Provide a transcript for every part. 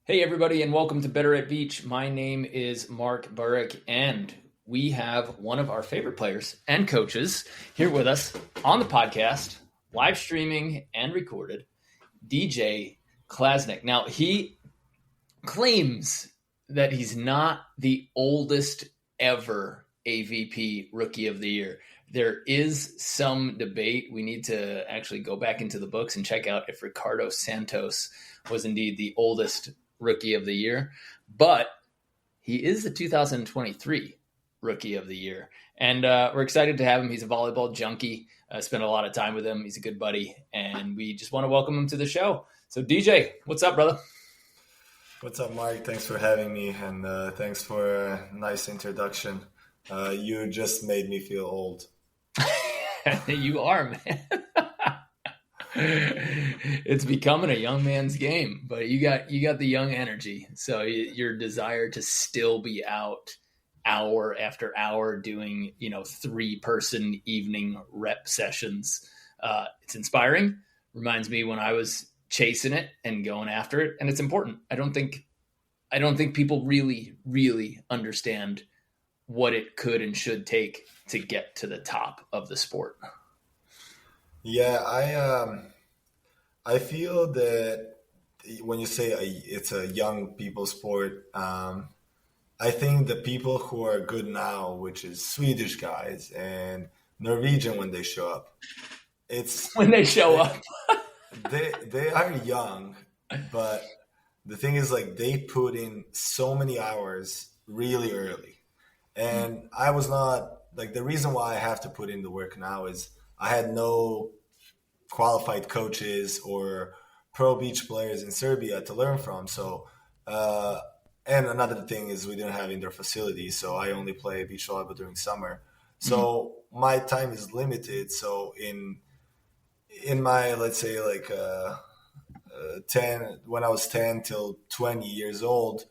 Hey, everybody, and welcome to Better at Beach. My name is Mark Burrick, and we have one of our favorite players and coaches here with us on the podcast, live streaming and recorded, DJ Klasnic. Now, he claims that he's not the oldest ever AVP Rookie of the Year. There is some debate. We need to actually go back into the books and check out if Ricardo Santos was indeed the oldest Rookie of the Year, but he is the 2023 Rookie of the Year. And we're excited to have him. He's a volleyball junkie. Spent a lot of time with him. He's a good buddy, and we just want to welcome him to the show. So DJ, what's up, brother? What's up, Mark? Thanks for having me, and thanks for a nice introduction. You just made me feel old. You are, man. It's becoming a young man's game, but you got the young energy. So your desire to still be out hour after hour doing, 3-person evening rep sessions. It's inspiring. Reminds me when I was chasing it and going after it. And it's important. I don't think people really, really understand what it could and should take to get to the top of the sport. Yeah, I feel that when you say it's a young people sport, I think the people who are good now, which is Swedish guys and Norwegian when they show up, they are young, but the thing is, like, they put in so many hours really early. And I was not, like, the reason why I have to put in the work now is I had no qualified coaches or pro beach players in Serbia to learn from. So, and another thing is we didn't have indoor facilities, so I only play beach volleyball during summer. So my time is limited. So in my, let's say, like 10, when I was 10 till 20 years old,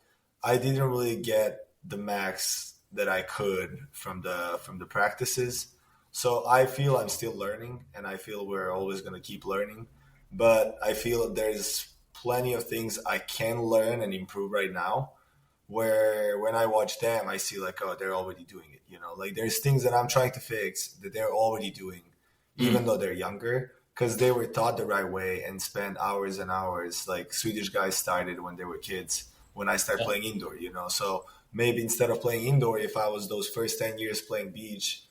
I didn't really get the max that I could from the practices. So I feel I'm still learning, and I feel we're always going to keep learning. But I feel there's plenty of things I can learn and improve right now, where when I watch them, I see like, oh, they're already doing it. Like there's things that I'm trying to fix that they're already doing, even though they're younger, because they were taught the right way and spent hours and hours. Like Swedish guys started when they were kids, when I started playing indoor, So maybe instead of playing indoor, if I was those first 10 years playing beach,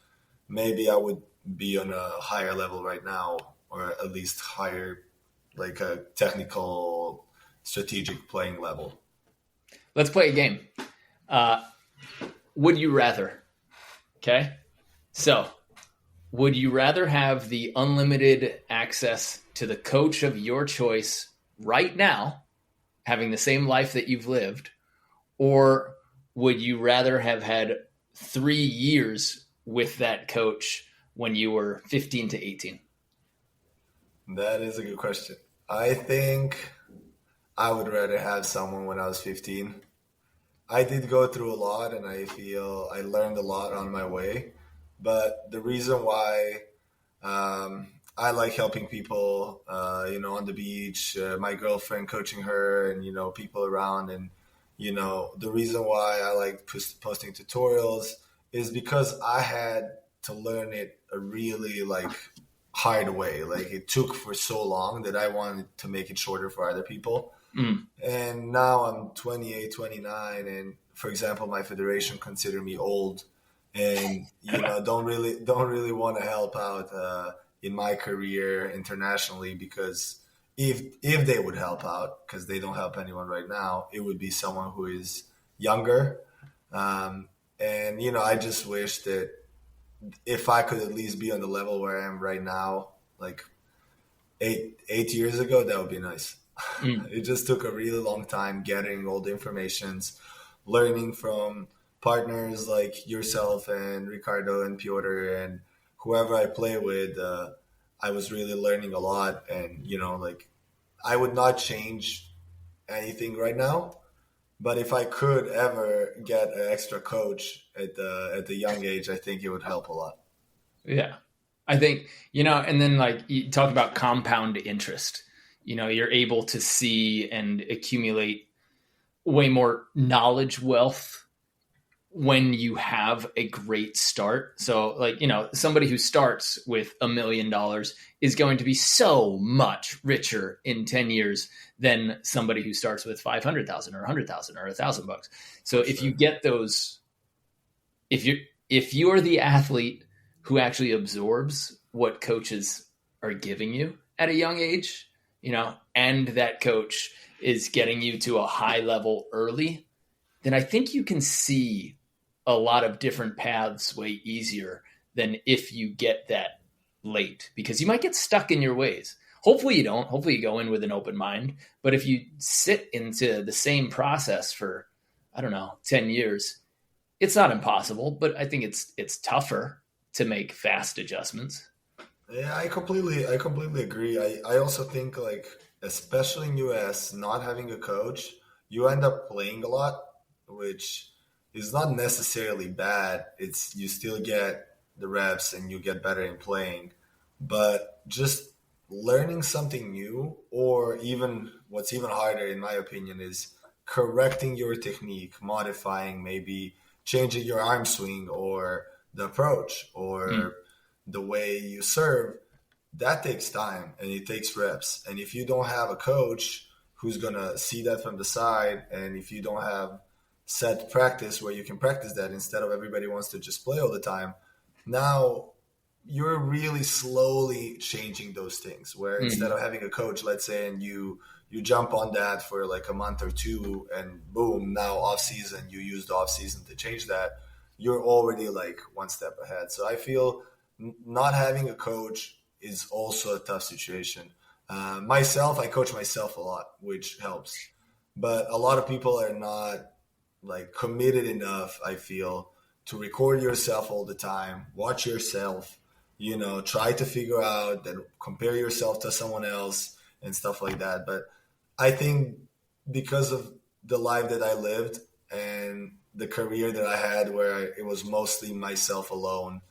maybe I would be on a higher level right now, or at least higher, like a technical, strategic playing level. Let's play a game. Would you rather? Okay. So would you rather have the unlimited access to the coach of your choice right now, having the same life that you've lived, or would you rather have had 3 years with that coach when you were 15 to 18? That is a good question. I think I would rather have someone when I was 15. I did go through a lot, and I feel I learned a lot on my way. But the reason why I like helping people, on the beach, my girlfriend coaching her, and, people around, and, the reason why I like posting tutorials is because I had to learn it a really hard way. Like it took for so long that I wanted to make it shorter for other people. And now I'm 28, 29. And for example, my federation consider me old and, don't really want to help out in my career internationally, because if they would help out, because they don't help anyone right now, it would be someone who is younger. And, I just wish that if I could at least be on the level where I am right now, like eight years ago, that would be nice. It just took a really long time getting all the informations, learning from partners like yourself and Ricardo and Piotr and whoever I play with. I was really learning a lot. And, I would not change anything right now. But if I could ever get an extra coach at the young age, I think it would help a lot. Yeah. I think, and then you talk about compound interest. You're able to see and accumulate way more knowledge wealth when you have a great start. So like, somebody who starts with $1 million is going to be so much richer in 10 years than somebody who starts with 500,000 or 100,000 or $1,000. So if you get those, if you are the athlete who actually absorbs what coaches are giving you at a young age, and that coach is getting you to a high level early, then I think you can see a lot of different paths way easier than if you get that late, because you might get stuck in your ways. Hopefully you don't. Hopefully you go in with an open mind. But if you sit into the same process for, 10 years, it's not impossible, but I think it's tougher to make fast adjustments. Yeah, I completely agree. I also think, like, especially in US, not having a coach, you end up playing a lot, which is not necessarily bad. It's, you still get the reps and you get better in playing, but just learning something new, or even what's even harder in my opinion is correcting your technique, modifying, maybe changing your arm swing or the approach or the way you serve. That takes time and it takes reps. And if you don't have a coach who's going to see that from the side, and if you don't have set practice where you can practice that instead of everybody wants to just play all the time, now you're really slowly changing those things where instead of having a coach, let's say, and you jump on that for like a month or two and boom, now off season, you use the off season to change that, you're already like one step ahead. So I feel not having a coach is also a tough situation. Myself, I coach myself a lot, which helps, but a lot of people are not like committed enough, I feel, to record yourself all the time, watch yourself, try to figure out, then compare yourself to someone else and stuff like that. But I think because of the life that I lived and the career that I had where it was mostly myself alone,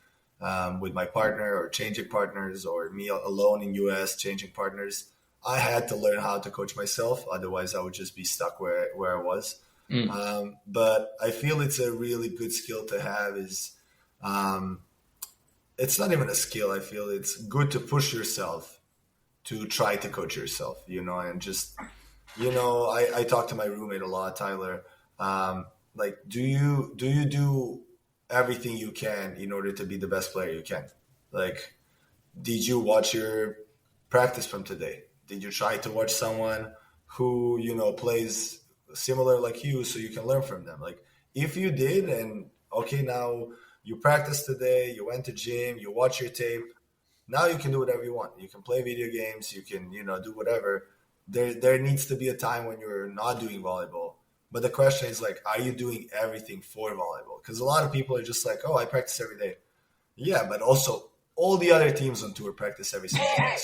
with my partner or changing partners, or me alone in US changing partners, I had to learn how to coach myself. Otherwise I would just be stuck where I was. But I feel it's a really good skill to have. Is it's not even a skill. I feel it's good to push yourself to try to coach yourself, and just, I talk to my roommate a lot, Tyler. Like, do you do everything you can in order to be the best player you can? Like, did you watch your practice from today? Did you try to watch someone who, plays similar like you so you can learn from them? Like, if you did, and okay, now you practiced today, you went to gym, you watch your tape, now you can do whatever you want. You can play video games, you can, do whatever. There needs to be a time when you're not doing volleyball. But the question is, like, are you doing everything for volleyball? Because a lot of people are just like, oh, I practice every day. Yeah, but also all the other teams on tour practice every single day.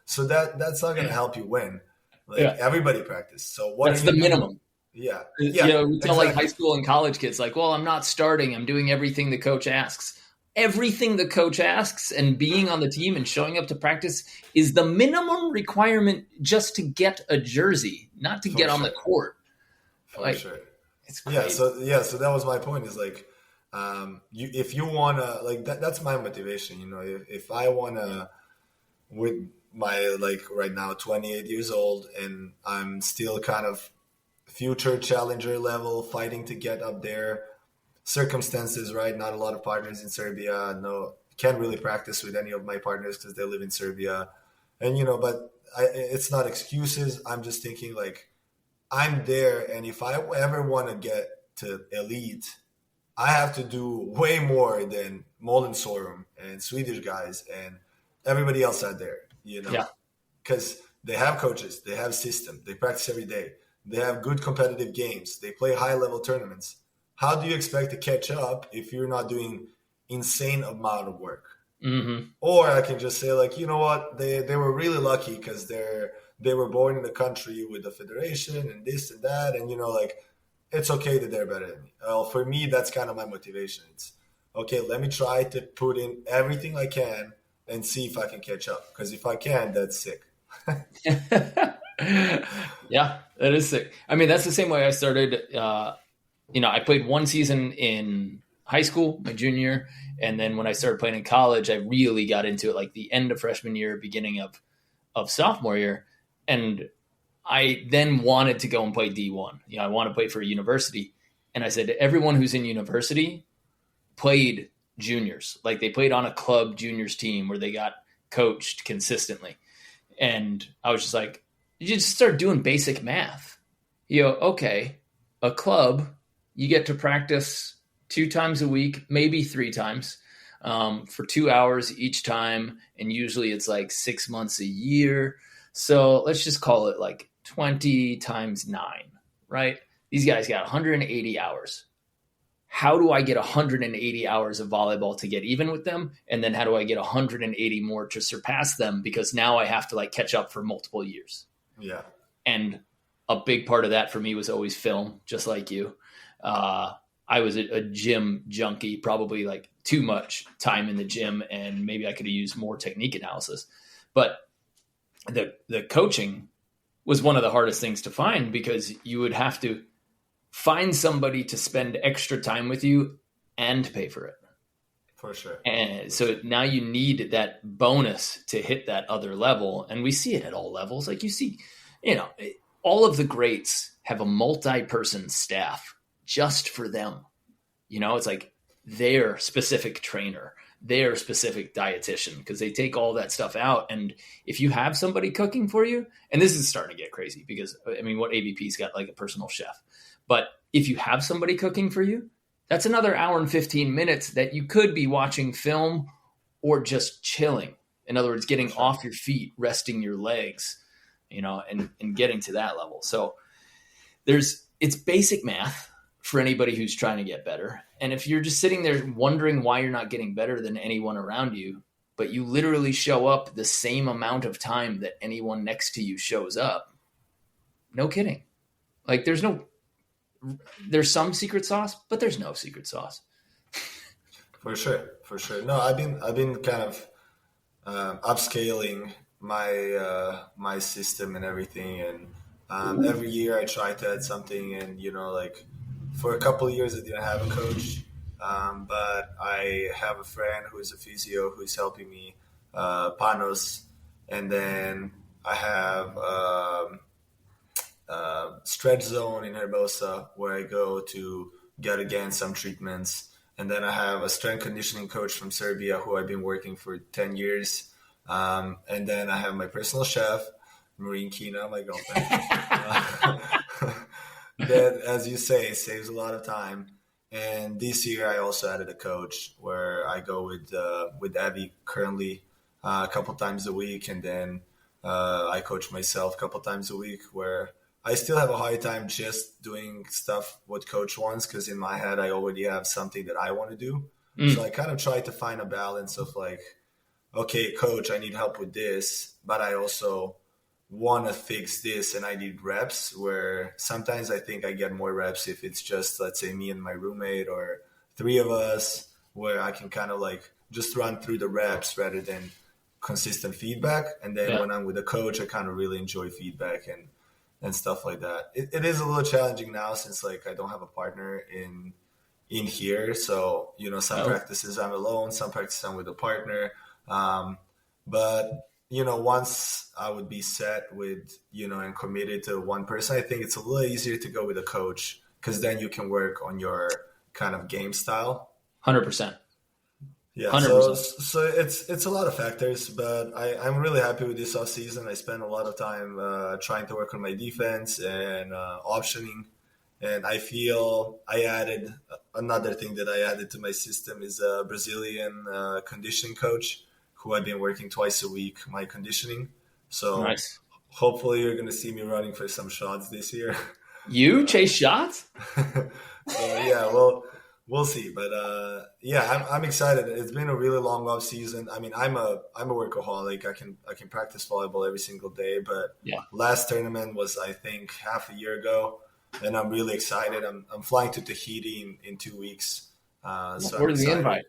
So that's not going to help you win. Like, everybody practice. So that's the minimum. Yeah. We tell exactly. Like high school and college kids, like, well, I'm not starting. I'm doing everything the coach asks. Everything the coach asks and being on the team and showing up to practice is the minimum requirement just to get a jersey, not to get on the court. For sure. It's crazy. So that was my point, is like, if you want to, like, that's my motivation. If I want to, with my, like, right now, 28 years old, and I'm still kind of future challenger level, fighting to get up there. Circumstances, right? Not a lot of partners in Serbia. No, can't really practice with any of my partners because they live in Serbia. And, but it's not excuses. I'm just thinking, like, I'm there. And if I ever want to get to elite, I have to do way more than Molin Sorum and Swedish guys and everybody else out there, because they have coaches, they have system, they practice every day. They have good competitive games. They play high-level tournaments. How do you expect to catch up if you're not doing insane amount of work? Mm-hmm. Or I can just say, like, you know what? They were really lucky because they were born in a country with a federation and this and that. And, like, it's okay that they're better than me. For me, that's kind of my motivation. It's, okay, let me try to put in everything I can and see if I can catch up. Because if I can, that's sick. Yeah, that is sick. I mean, that's the same way I started. I played one season in high school, my junior year, and then when I started playing in college, I really got into it like the end of freshman year, beginning of sophomore year, and I then wanted to go and play D1. I want to play for a university, and I said to everyone who's in university played juniors, like they played on a club juniors team where they got coached consistently, and I was just like, you just start doing basic math. Okay, a club, you get to practice 2 times a week, maybe 3 times, for 2 hours each time. And usually it's like 6 months a year. So let's just call it like 20 times 9, right? These guys got 180 hours. How do I get 180 hours of volleyball to get even with them? And then how do I get 180 more to surpass them? Because now I have to like catch up for multiple years. Yeah. And a big part of that for me was always film, just like you. I was a gym junkie, probably like too much time in the gym, and maybe I could have used more technique analysis. But the coaching was one of the hardest things to find, because you would have to find somebody to spend extra time with you and pay for it. For sure. And so now you need that bonus to hit that other level. And we see it at all levels. Like you see, all of the greats have a multi-person staff just for them. It's like their specific trainer, their specific dietitian, because they take all that stuff out. And if you have somebody cooking for you, and this is starting to get crazy because, I mean, what AVP's got like a personal chef. But if you have somebody cooking for you, that's another hour and 15 minutes that you could be watching film or just chilling. In other words, getting off your feet, resting your legs, and getting to that level. So it's basic math for anybody who's trying to get better. And if you're just sitting there wondering why you're not getting better than anyone around you, but you literally show up the same amount of time that anyone next to you shows up, no kidding. Like there's some secret sauce, but there's no secret sauce. For sure. No, I've been kind of upscaling my system and everything, and every year I try to add something. And like for a couple of years I didn't have a coach, but I have a friend who is a physio who's helping me, Panos, and then I have stretch zone in Herbosa where I go to get again some treatments. And then I have a strength conditioning coach from Serbia who I've been working for 10 years. And then I have my personal chef, Maureen Kina, my girlfriend, that, as you say, saves a lot of time. And this year I also added a coach where I go with Abby currently a couple times a week. And then I coach myself a couple times a week, where I still have a hard time just doing stuff what coach wants, because in my head I already have something that I want to do. So I kind of try to find a balance of like, okay, coach, I need help with this, but I also want to fix this and I need reps, where sometimes I think I get more reps if it's just, let's say, me and my roommate or 3 of us, where I can kind of like just run through the reps rather than consistent feedback. And then when I'm with a coach, I kind of really enjoy feedback and stuff like that. It is a little challenging now since like I don't have a partner in here. So, some practices I'm alone, some practices I'm with a partner. But, once I would be set with, and committed to one person, I think it's a little easier to go with a coach, because then you can work on your kind of game style. 100%. Yeah, 100%. So it's a lot of factors, but I'm really happy with this offseason. I spent a lot of time trying to work on my defense and optioning. And I feel I added another thing that I added to my system is a Brazilian conditioning coach who I've been working twice a week, my conditioning. So nice. Hopefully you're going to see me running for some shots this year. You chase shots? Yeah, well, we'll see. But I'm excited. It's been a really long off season. I mean, I'm a workaholic. I can practice volleyball every single day. But last tournament was, I think, half a year ago. And I'm really excited. I'm flying to Tahiti in 2 weeks. So where's the invite?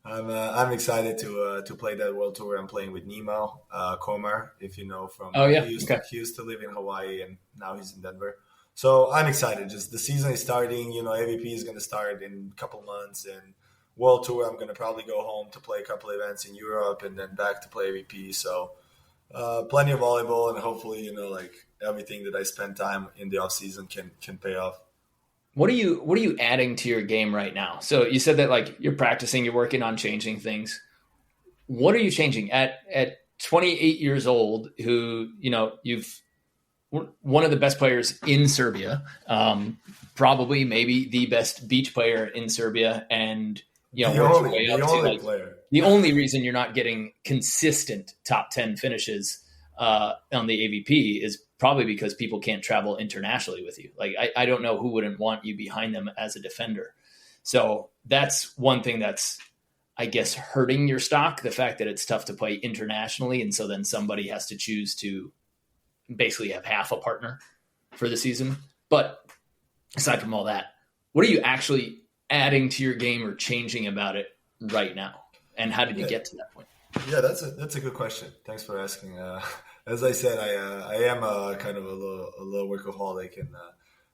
I'm excited to play that world tour. I'm playing with Nemo Komar, if you know from. Oh yeah, okay. He used to live in Hawaii and now he's in Denver. So I'm excited. Just the season is starting. AVP is going to start in a couple months, and world tour. I'm going to probably go home to play a couple events in Europe and then back to play AVP. So plenty of volleyball, and hopefully like everything that I spend time in the off season can pay off. What are you adding to your game right now? So you said that like you're practicing, you're working on changing things. What are you changing at 28 years old? Who you've one of the best players in Serbia, probably maybe the best beach player in Serbia, and the only reason you're not getting consistent top 10 finishes on the AVP is probably because people can't travel internationally with you. Like, I don't know who wouldn't want you behind them as a defender. So that's one thing that's, I guess, hurting your stock, the fact that it's tough to play internationally. And so then somebody has to choose to basically have half a partner for the season. But aside from all that, what are you actually adding to your game or changing about it right now? And how did you get to that point? Yeah, that's a good question. Thanks for asking. As I said, I am a kind of a little workaholic, and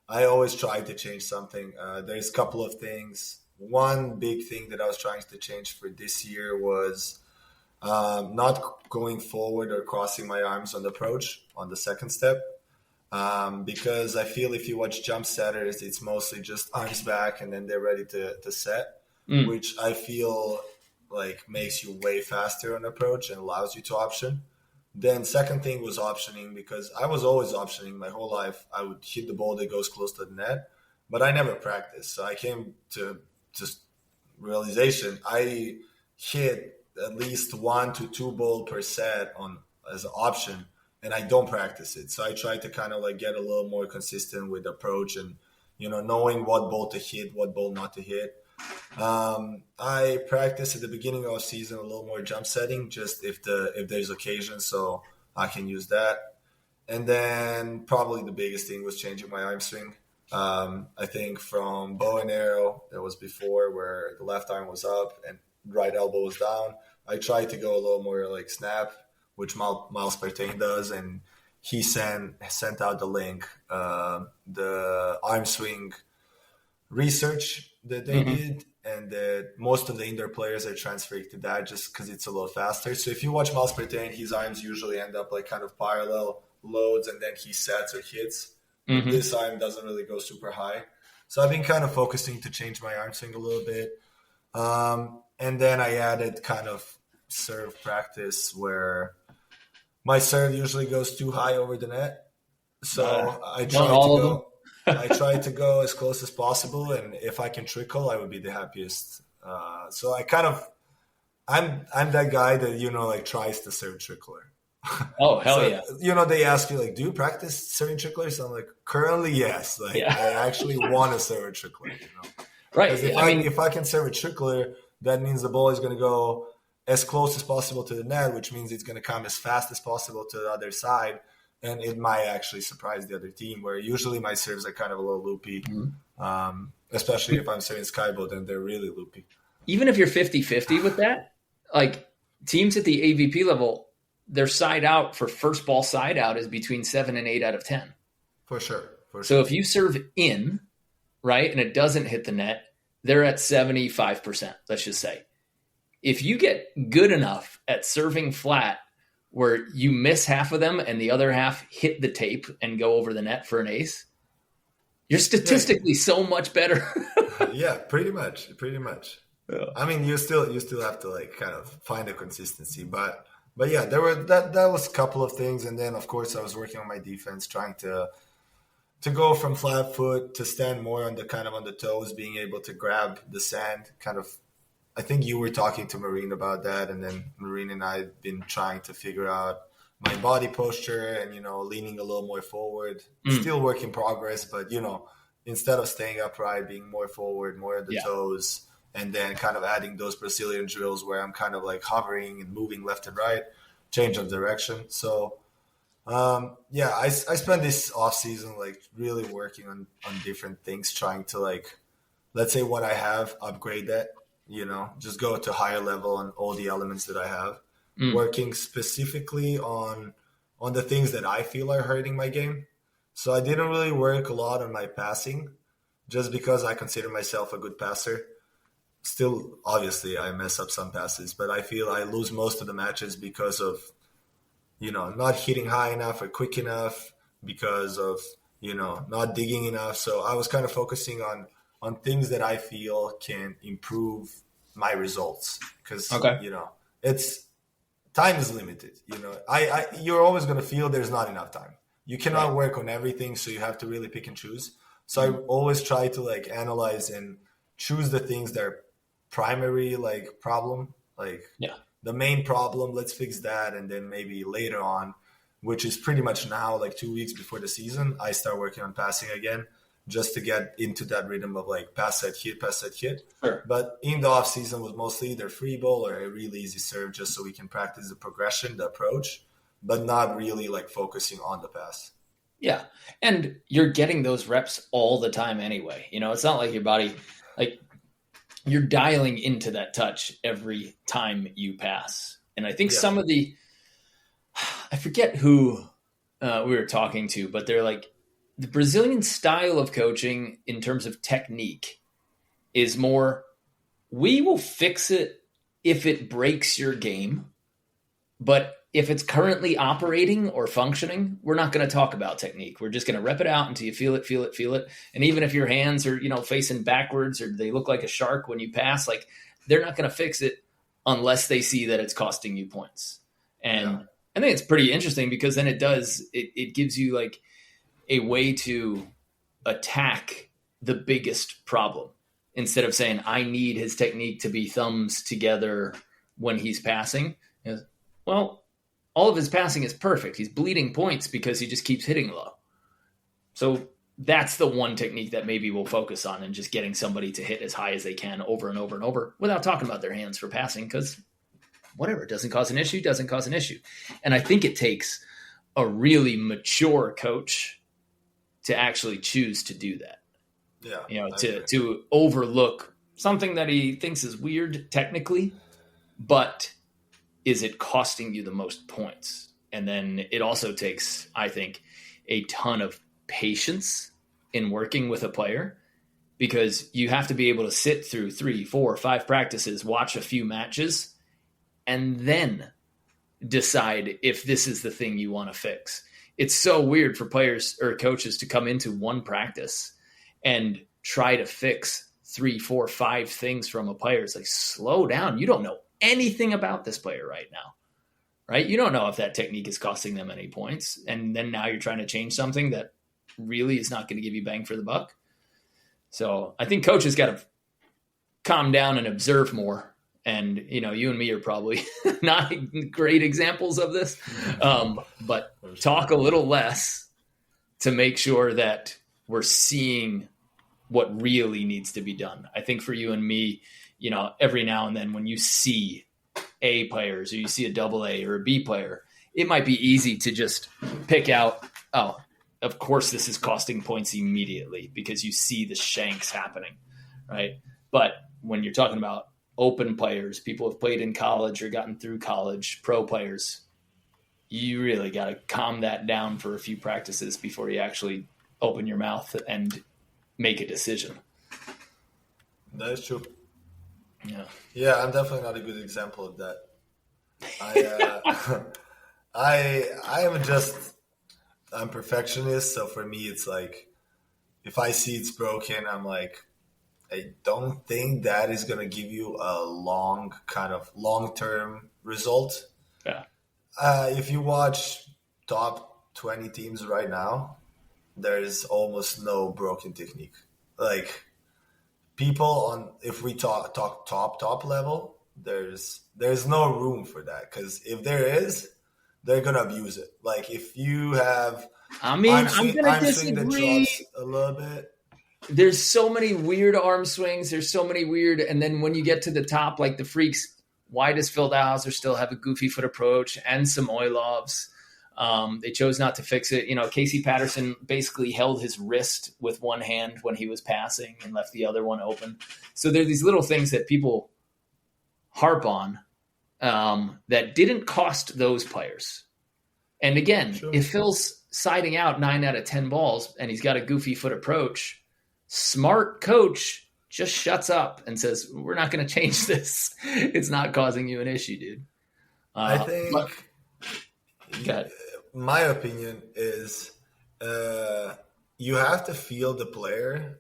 I always try to change something. There's a couple of things. One big thing that I was trying to change for this year was not going forward or crossing my arms on the approach on the second step. Because I feel if you watch jump setters, it's mostly just arms back and then they're ready to set, which I feel like makes you way faster on approach and allows you to option. Then second thing was optioning, because I was always optioning my whole life. I would hit the ball that goes close to the net, but I never practiced. So I came to just realization I hit at least 1 to 2 ball per set on as an option, and I don't practice it. So I try to kind of like get a little more consistent with approach and, knowing what ball to hit, what ball not to hit. I practice at the beginning of season a little more jump setting, just if there's occasion, so I can use that. And then probably the biggest thing was changing my arm swing. I think from bow and arrow, that was before, where the left arm was up and right elbow was down. I tried to go a little more like snap, which Miles Partain does, and he sent out the link, the arm swing research that they did, and that most of the indoor players are transferring to that just because it's a little faster. So if you watch Miles Partain, his arms usually end up like kind of parallel loads, and then he sets or hits. This arm doesn't really go super high. So I've been kind of focusing to change my arm swing a little bit. And then I added kind of serve practice, where my serve usually goes too high over the net. So I try to go as close as possible, and if I can trickle, I would be the happiest. So I'm that guy that tries to serve trickler. Oh hell yeah! They ask you do you practice serving tricklers? I'm like, currently yes. I actually want to serve a trickler. Right. If I can serve a trickler, that means the ball is going to go as close as possible to the net, which means it's going to come as fast as possible to the other side. And it might actually surprise the other team, where usually my serves are kind of a little loopy, especially if I'm serving skyboat, then they're really loopy. Even if you're 50-50 with that, like teams at the AVP level, their side out for first ball side out is between 7 and 8 out of 10. For sure. So if you serve in, right, and it doesn't hit the net, they're at 75%, let's just say. If you get good enough at serving flat where you miss half of them and the other half hit the tape and go over the net for an ace, you're statistically so much better. Yeah, pretty much. Yeah. I mean, you still have to kind of find a consistency, but yeah, that was a couple of things, and then of course I was working on my defense, trying to go from flat foot to stand more on the toes, being able to grab the sand. Kind of, I think you were talking to Marine about that, and then Marine and I have been trying to figure out my body posture and leaning a little more forward. Still work in progress, but instead of staying upright, being more forward, more at the toes. And then kind of adding those Brazilian drills where I'm kind of like hovering and moving left and right, change of direction. So, I spent this off season really working on different things, trying to let's say what I have, upgrade that. just go to higher level on all the elements that I have, working specifically on the things that I feel are hurting my game. So I didn't really work a lot on my passing just because I consider myself a good passer. Still, obviously, I mess up some passes, but I feel I lose most of the matches because of, not hitting high enough or quick enough, because of, not digging enough. So I was kind of focusing on things that I feel can improve my results, because, it's time is limited. You're always going to feel there's not enough time. You cannot work on everything, so you have to really pick and choose. So I always try to analyze and choose the things that are primary problem, the main problem. Let's fix that, and then maybe later on, which is pretty much now 2 weeks before the season, I start working on passing again, just to get into that rhythm of pass set hit. Sure. But in the off season was mostly either free ball or a really easy serve, just so we can practice the progression, the approach, but not really focusing on the pass. Yeah. And you're getting those reps all the time anyway. It's not like your body, you're dialing into that touch every time you pass. And I think some of I forget who we were talking to, but they're the Brazilian style of coaching in terms of technique is more, we will fix it if it breaks your game, but if it's currently operating or functioning, we're not going to talk about technique. We're just going to rep it out until you feel it. And even if your hands are, facing backwards or they look like a shark when you pass, they're not going to fix it unless they see that it's costing you points. And I think it's pretty interesting, because then it gives you a way to attack the biggest problem, instead of saying, I need his technique to be thumbs together when he's passing. Well, all of his passing is perfect. He's bleeding points because he just keeps hitting low. So that's the one technique that maybe we'll focus on, and just getting somebody to hit as high as they can over and over and over without talking about their hands for passing, because whatever, doesn't cause an issue. And I think it takes a really mature coach to actually choose to do that. Yeah. To overlook something that he thinks is weird technically, but is it costing you the most points? And then it also takes, I think, a ton of patience in working with a player, because you have to be able to sit through 3, 4, 5 practices, watch a few matches, and then decide if this is the thing you want to fix. It's so weird for players or coaches to come into one practice and try to fix 3, 4, 5 things from a player. It's slow down. You don't know anything about this player right now, right? You don't know if that technique is costing them any points. And then now you're trying to change something that really is not going to give you bang for the buck. So I think coaches got to calm down and observe more. And, you and me are probably not great examples of this, but talk a little less to make sure that we're seeing what really needs to be done. I think for you and me, every now and then when you see A players or you see a AA or a B player, it might be easy to just pick out, oh, of course this is costing points immediately, because you see the shanks happening, right? But when you're talking about open players, people have played in college or gotten through college, pro players, you really got to calm that down for a few practices before you actually open your mouth and make a decision. That is true. Yeah, I'm definitely not a good example of that. I'm perfectionist, so for me it's if I see it's broken, I'm I don't think that is going to give you a long-term result. Yeah. If you watch top 20 teams right now, there's almost no broken technique. People if we talk top level, there's no room for that, because if there is, they're gonna abuse it. If you have, I'm gonna disagree. The drops a little bit. There's so many weird arm swings. There's so many weird, and then when you get to the top, the freaks, why does Feldhauser still have a goofy foot approach and some Oilovs? They chose not to fix it. Casey Patterson basically held his wrist with one hand when he was passing and left the other one open. So there are these little things that people harp on that didn't cost those players. And again, Sure. if Phil's siding out 9 out of 10 balls and he's got a goofy foot approach, smart coach just shuts up and says, we're not going to change this. It's not causing you an issue, dude. I think my opinion is you have to feel the player,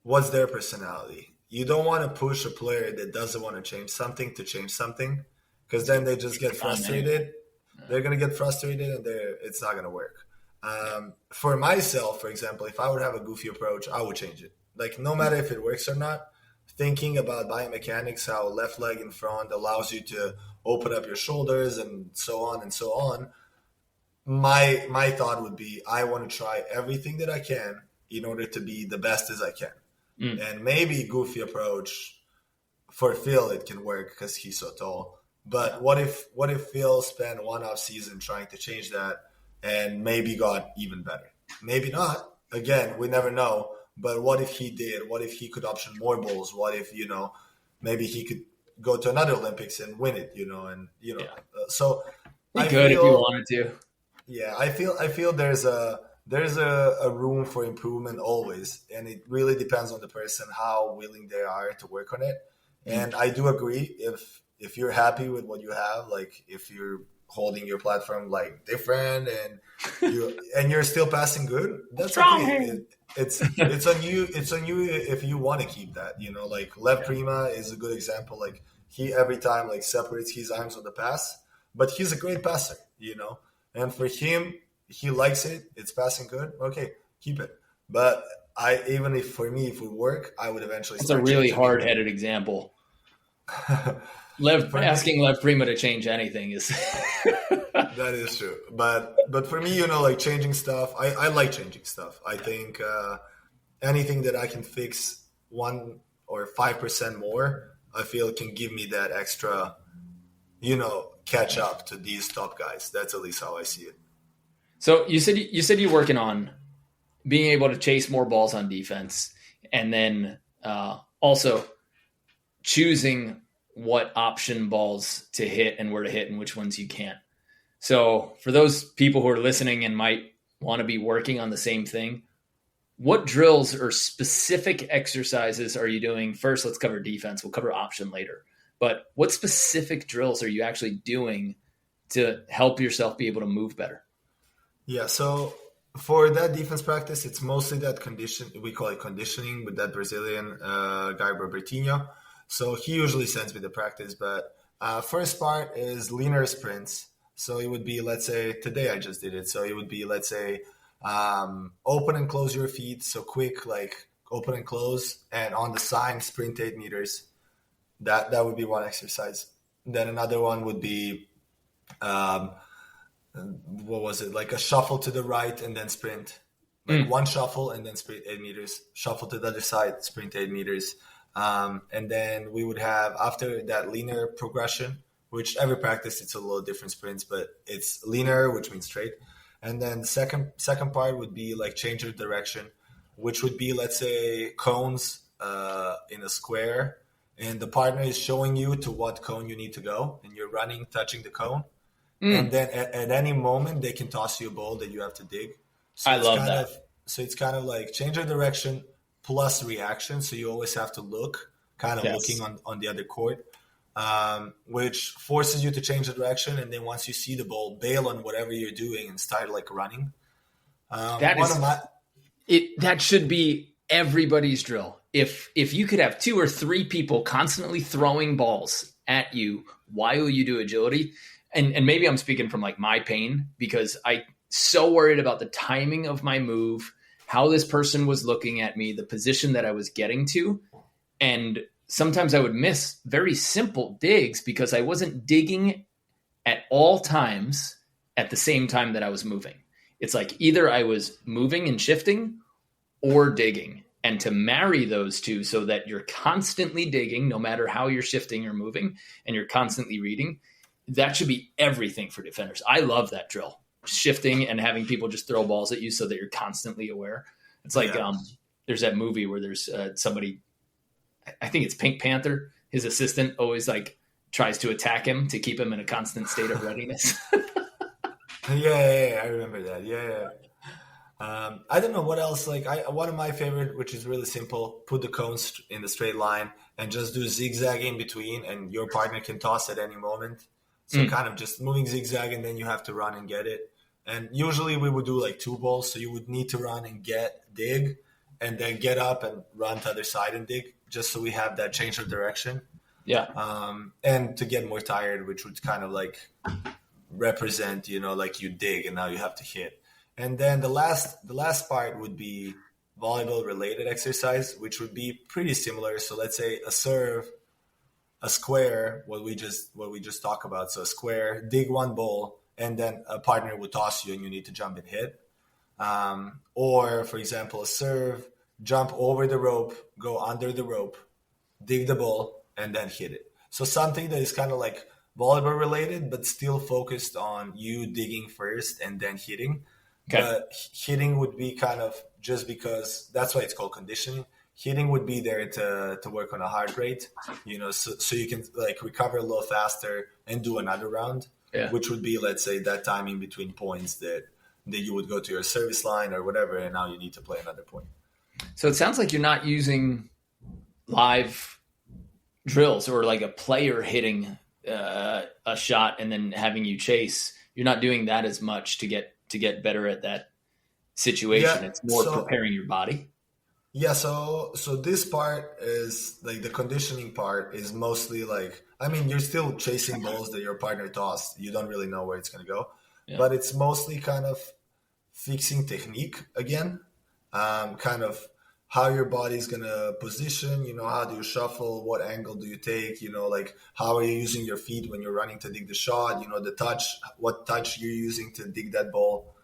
what's their personality. You don't want to push a player that doesn't want to change something, because then they just get frustrated. They're going to get frustrated and it's not going to work. For myself, for example, if I would have a goofy approach, I would change it. Like, no matter if it works or not, thinking about biomechanics, how left leg in front allows you to open up your shoulders and so on and so on. My thought would be, I want to try everything that I can in order to be the best as I can. And maybe goofy approach for Phil, it can work because he's so tall. But what if Phil spent one off season trying to change that and maybe got even better? Maybe not. Again, we never know. But what if he did? What if he could option more bowls? What if, maybe he could go to another Olympics and win it, so he could if you wanted to. Yeah, I feel there's a room for improvement always, and it really depends on the person how willing they are to work on it. And I do agree, if you're happy with what you have, like if you're holding your platform like different and you're still passing good, that's okay. It's on you. It's on you if you want to keep that. Like Lev Prima is a good example. Like he every time like separates his arms on the pass, but he's a great passer. And for him, he likes it. It's passing good. Okay, keep it. But if we work, I would eventually. It's a really hard-headed example. Asking Lev Prima to change anything is. That is true. But for me, like changing stuff, I like changing stuff. I think anything that I can fix 1 or 5% more, I feel can give me that extra, catch up to these top guys. That's at least how I see it. So you said you're working on being able to chase more balls on defense, and then also choosing what option balls to hit and where to hit and which ones you can't. So for those people who are listening and might want to be working on the same thing, what drills or specific exercises are you doing? First, let's cover defense. We'll cover option later. But what specific drills are you actually doing to help yourself be able to move better? Yeah, so for that defense practice, it's mostly that we call it conditioning with that Brazilian guy, Robertinho. So he usually sends me the practice, but first part is linear sprints. So it would be, let's say, today I just did it. So it would be, let's say, open and close your feet. So quick, like open and close, and on the sign, sprint 8 meters. That would be one exercise. Then another one would be, what was it? Like a shuffle to the right and then sprint. Like one shuffle and then sprint 8 meters. Shuffle to the other side, sprint 8 meters. And then we would have, after that linear progression, which every practice it's a little different sprints, but it's linear, which means straight. And then second part would be like change of direction, which would be, let's say, cones in a square, and the partner is showing you to what cone you need to go, and you're running, touching the cone. And then at any moment they can toss you a ball that you have to dig. So I love that. So it's kind of like change of direction plus reaction. So you always have to look, looking on the other court. Which forces you to change the direction, and then once you see the ball, bail on whatever you're doing and start like running. That should be everybody's drill. If you could have 2 or 3 people constantly throwing balls at you while you do agility, and maybe I'm speaking from like my pain, because I so worried about the timing of my move, how this person was looking at me, the position that I was getting to, and sometimes I would miss very simple digs because I wasn't digging at all times at the same time that I was moving. It's like either I was moving and shifting or digging. And to marry those two so that you're constantly digging, no matter how you're shifting or moving, and you're constantly reading, that should be everything for defenders. I love that drill. Shifting and having people just throw balls at you so that you're constantly aware. It's like there's that movie where there's somebody, I think it's Pink Panther, his assistant always like tries to attack him to keep him in a constant state of readiness. Yeah, I remember that. Yeah. I don't know what else. Like one of my favorite, which is really simple: put the cones in the straight line and just do zigzag in between, and your partner can toss at any moment. So kind of just moving zigzag, and then you have to run and get it. And usually we would do like 2 balls, so you would need to run and dig, and then get up and run to the other side and dig, just so we have that change of direction. Yeah. And to get more tired, which would kind of like represent, like you dig and now you have to hit. And then the last part would be volleyball related exercise, which would be pretty similar. So let's say a serve, a square, what we just talked about. So a square, dig 1 ball, and then a partner would toss you and you need to jump and hit. Or for example, a serve, jump over the rope, go under the rope, dig the ball, and then hit it. So something that is kind of like volleyball related, but still focused on you digging first and then hitting. Okay. But hitting would be kind of just because that's why it's called conditioning. Hitting would be there to work on a heart rate, so you can like recover a little faster and do another round, which would be, let's say, that timing between points that you would go to your service line or whatever, and now you need to play another point. So it sounds like you're not using live drills or like a player hitting a shot and then having you chase. You're not doing that as much to get better at that situation. It's more preparing your body. Yeah, so this part is like the conditioning part is mostly like, I mean, you're still chasing balls that your partner tossed. You don't really know where it's going to go, but it's mostly kind of fixing technique again, kind of how your body's going to position, how do you shuffle, what angle do you take, like how are you using your feet when you're running to dig the shot, the touch, what touch you're using to dig that ball,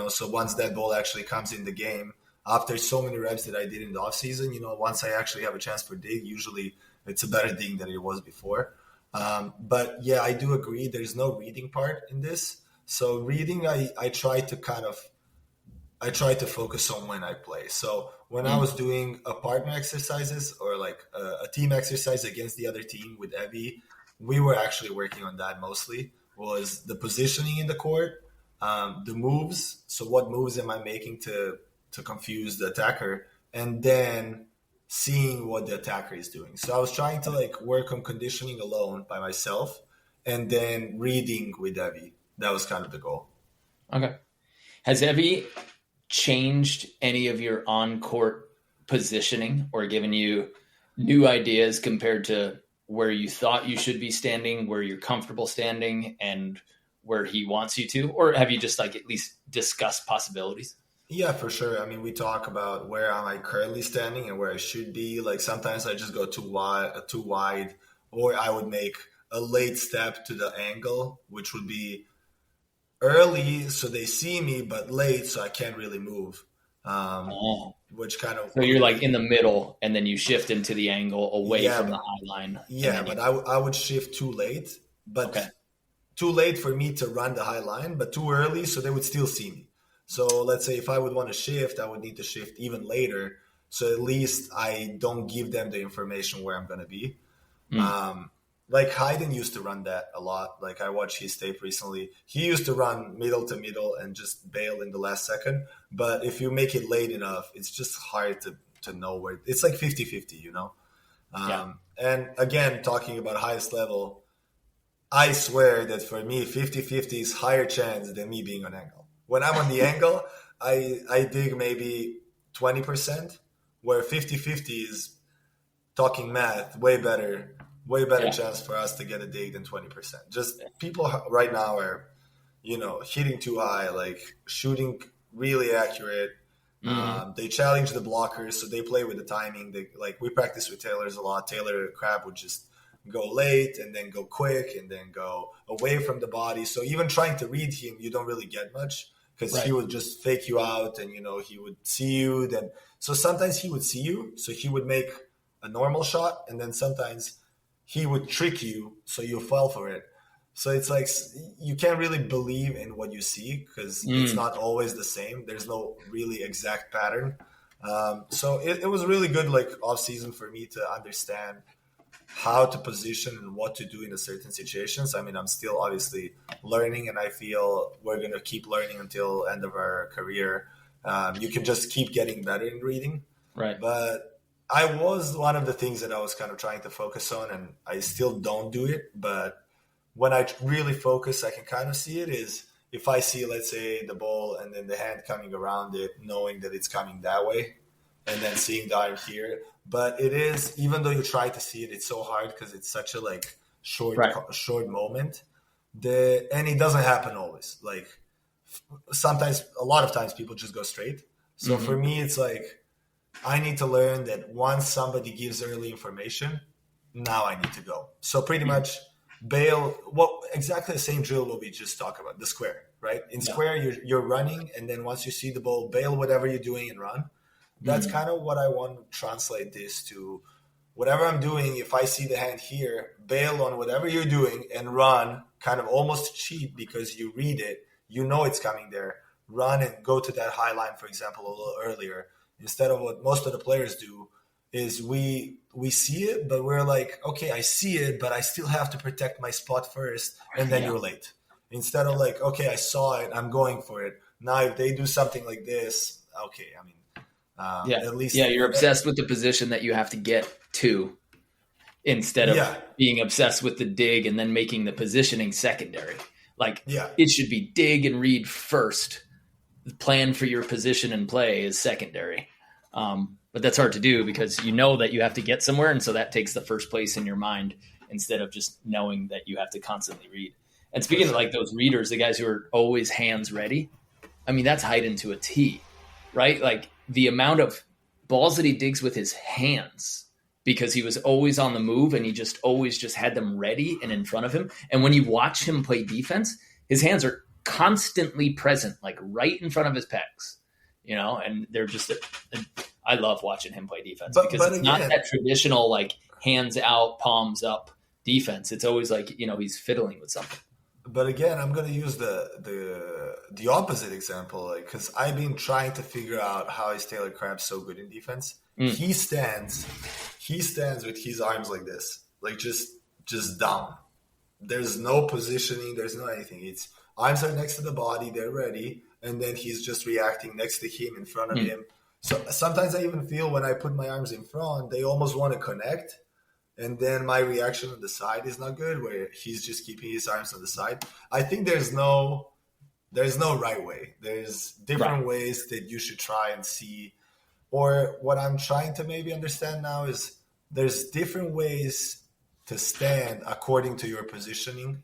so once that ball actually comes in the game, after so many reps that I did in the off season, once I actually have a chance for dig, usually it's a better dig than it was before. But yeah, I do agree. There's no reading part in this. So reading, I try to focus on when I play. So when I was doing a partner exercises or like a team exercise against the other team with Evie, we were actually working on that mostly, was the positioning in the court, the moves. So what moves am I making to confuse the attacker, and then seeing what the attacker is doing. So I was trying to like work on conditioning alone by myself and then reading with Evie. That was kind of the goal. Okay. Has Evie changed any of your on-court positioning or given you new ideas compared to where you thought you should be standing, where you're comfortable standing, and where he wants you to? Or have you just like at least discussed possibilities? Yeah, for sure. I mean, we talk about where am I currently standing and where I should be. Like sometimes I just go too wide, or I would make a late step to the angle, which would be early so they see me, but late so I can't really move. Which kind of, so you're like in the middle, and then you shift into the angle away from the high line. Yeah, but I would shift too late, but too late for me to run the high line, but too early so they would still see me. So let's say if I would want to shift, I would need to shift even later. So at least I don't give them the information where I'm going to be. Like Hayden used to run that a lot. Like I watched his tape recently. He used to run middle to middle and just bail in the last second. But if you make it late enough, it's just hard to know where. It's like 50-50, And again, talking about highest level, I swear that for me, 50-50 is higher chance than me being on angle. When I'm on the angle, I dig maybe 20%, where 50-50 is, talking math, way better chance for us to get a dig than 20%. Just people right now are, hitting too high, like shooting really accurate. They challenge the blockers, so they play with the timing. We practice with Taylor's a lot. Taylor Crab would just go late and then go quick and then go away from the body. So even trying to read him, you don't really get much, because he would just fake you out and, he would see you. Then so sometimes he would see you, so he would make a normal shot, and then sometimes he would trick you, so you fall for it. So it's like you can't really believe in what you see, because it's not always the same. There's no really exact pattern. So it was really good, like off season, for me to understand how to position and what to do in a certain situations. I mean, I'm still obviously learning, and I feel we're going to keep learning until end of our career. You can just keep getting better in reading. Right. But I was one of the things that I was kind of trying to focus on, and I still don't do it. But when I really focus, I can kind of see it is if I see, let's say, the ball and then the hand coming around it, knowing that it's coming that way, and then seeing the arm here. But it is, even though you try to see it, it's so hard because it's such a like short moment. And it doesn't happen always. Like sometimes, a lot of times, people just go straight. So for me, it's like I need to learn that once somebody gives early information, now I need to go. So pretty much bail. Exactly the same drill what we just talked about, the square, right? In square, you're running, and then once you see the ball, bail whatever you're doing and run. That's kind of what I want to translate this to. Whatever I'm doing, if I see the hand here, bail on whatever you're doing and run, kind of almost cheat because you read it, you know it's coming there. Run and go to that high line, for example, a little earlier. Instead of what most of the players do is we see it, but we're like, okay, I see it, but I still have to protect my spot first, and then you're late. Instead of like, okay, I saw it, I'm going for it. Now if they do something like this, okay, I mean, at least you're obsessed with the position that you have to get to instead of being obsessed with the dig and then making the positioning secondary. Like it should be dig and read first. Plan for your position and play is secondary. But that's hard to do because you know that you have to get somewhere. And so that takes the first place in your mind instead of just knowing that you have to constantly read. And speaking of like those readers, the guys who are always hands ready, I mean, that's Haydn to a T, right? Like the amount of balls that he digs with his hands because he was always on the move and he just always just had them ready and in front of him. And when you watch him play defense, his hands are constantly present, like right in front of his pegs, you know, and they're just, I love watching him play defense because it's not that traditional, like hands out, palms up defense. It's always like, you know, he's fiddling with something. But again, I'm going to use the opposite example, like, cause I've been trying to figure out how is Taylor Crabb so good in defense. He stands with his arms like this, like just down. There's no positioning. There's no anything. It's arms are next to the body. They're ready. And then he's just reacting next to him, in front of him. So sometimes I even feel when I put my arms in front, they almost want to connect. And then my reaction on the side is not good, where he's just keeping his arms on the side. I think there's no right way. There's different ways that you should try and see. Or what I'm trying to maybe understand now is there's different ways to stand according to your positioning.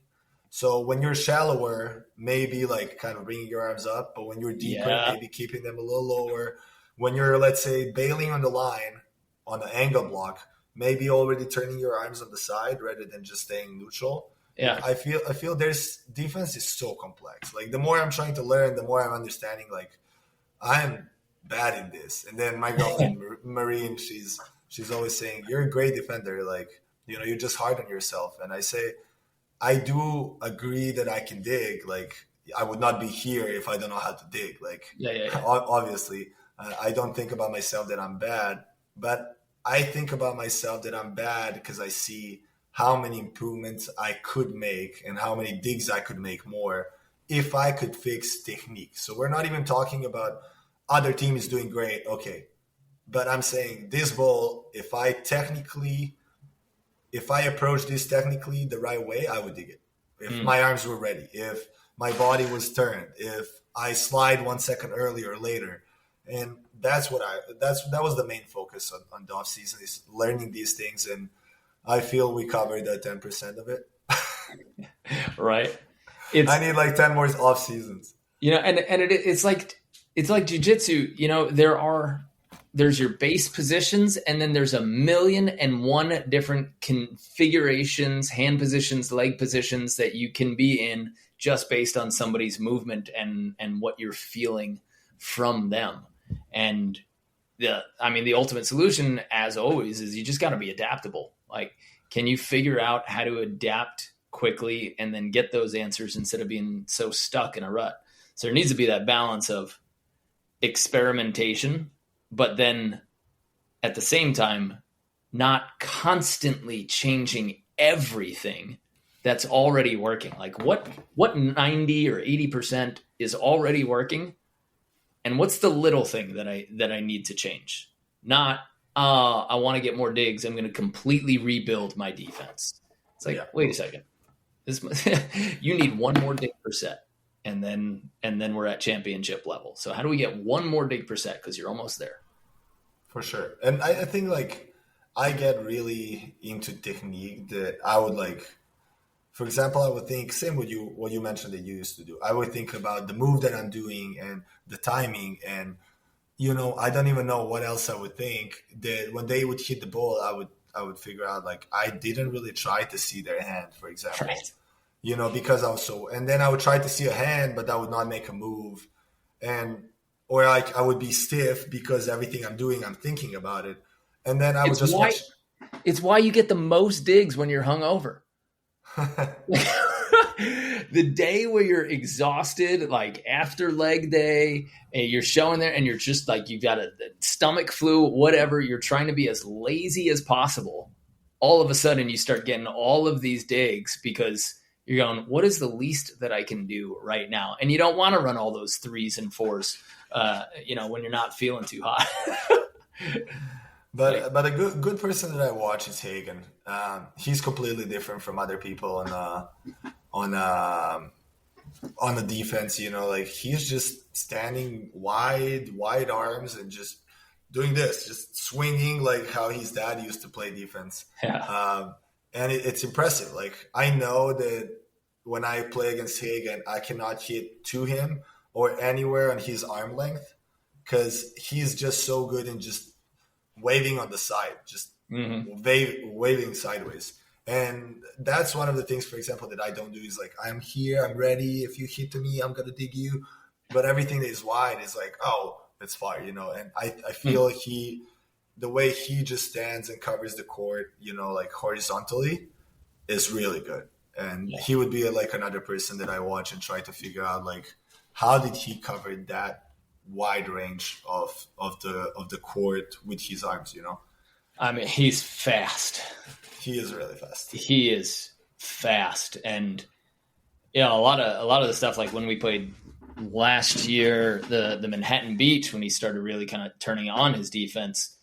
So when you're shallower, maybe like kind of bringing your arms up, but when you're deeper, maybe keeping them a little lower. When you're, let's say, bailing on the line on an angle block, maybe already turning your arms on the side rather than just staying neutral. Yeah, I feel there's defense is so complex. Like the more I'm trying to learn, the more I'm understanding. Like I'm bad in this. And then my girlfriend Marine, she's always saying, "You're a great defender. Like you're just hard on yourself." And I say, I do agree that I can dig. Like I would not be here if I don't know how to dig. Like obviously, I don't think about myself that I'm bad, but I think about myself that I'm bad because I see how many improvements I could make and how many digs I could make more if I could fix technique. So we're not even talking about other teams doing great. Okay. But I'm saying this ball, if I approach this technically the right way, I would dig it. If my arms were ready, if my body was turned, if I slide 1 second earlier or later. And that was the main focus on the off season, is learning these things. And I feel we covered that 10% of it. Right. I need like 10 more off seasons. And it's like jiu-jitsu, there's your base positions, and then there's 1,000,001 different configurations, hand positions, leg positions that you can be in just based on somebody's movement and what you're feeling from them. And the ultimate solution, as always, is you just got to be adaptable. Like, can you figure out how to adapt quickly and then get those answers instead of being so stuck in a rut? So there needs to be that balance of experimentation, but then at the same time, not constantly changing everything that's already working. Like what 90 or 80% is already working, and what's the little thing that I need to change? Not I want to get more digs, I'm going to completely rebuild my defense. It's like, wait a second. You need one more dig per set, and then we're at championship level. So how do we get one more dig per set? Because you're almost there. For sure. And I think like I get really into technique that I would like. For example, I would think same with you, what you mentioned that you used to do. I would think about the move that I'm doing and the timing, and I don't even know what else I would think. That when they would hit the ball, I would figure out like I didn't really try to see their hand, for example. Right. Because I was and then I would try to see a hand, but I would not make a move, or like I would be stiff because everything I'm doing, I'm thinking about it, and then I would just watch. It's why you get the most digs when you're hungover. The day where you're exhausted, like after leg day, and you're showing there and you're just like, you've got a stomach flu, whatever, you're trying to be as lazy as possible. All of a sudden you start getting all of these digs because you're going, what is the least that I can do right now? And you don't want to run all those 3s and 4s, when you're not feeling too hot. But a good person that I watch is Hagen. He's completely different from other people on the defense. Like he's just standing wide arms and just doing this, just swinging like how his dad used to play defense. Yeah. And it's impressive. Like I know that when I play against Hagen, I cannot hit to him or anywhere on his arm length because he's just so good in just waving on the side, just waving sideways. And that's one of the things, for example, that I don't do is like, I'm here, I'm ready. If you hit to me, I'm going to dig you. But everything that is wide is like, oh, it's far, And I feel the way he just stands and covers the court, like horizontally is really good. And he would be like another person that I watch and try to figure out like, how did he cover that wide range of the court with his arms, I mean, he's fast. He is really fast. He is fast. And a lot of the stuff, like when we played last year, the Manhattan Beach, when he started really kind of turning on his defense,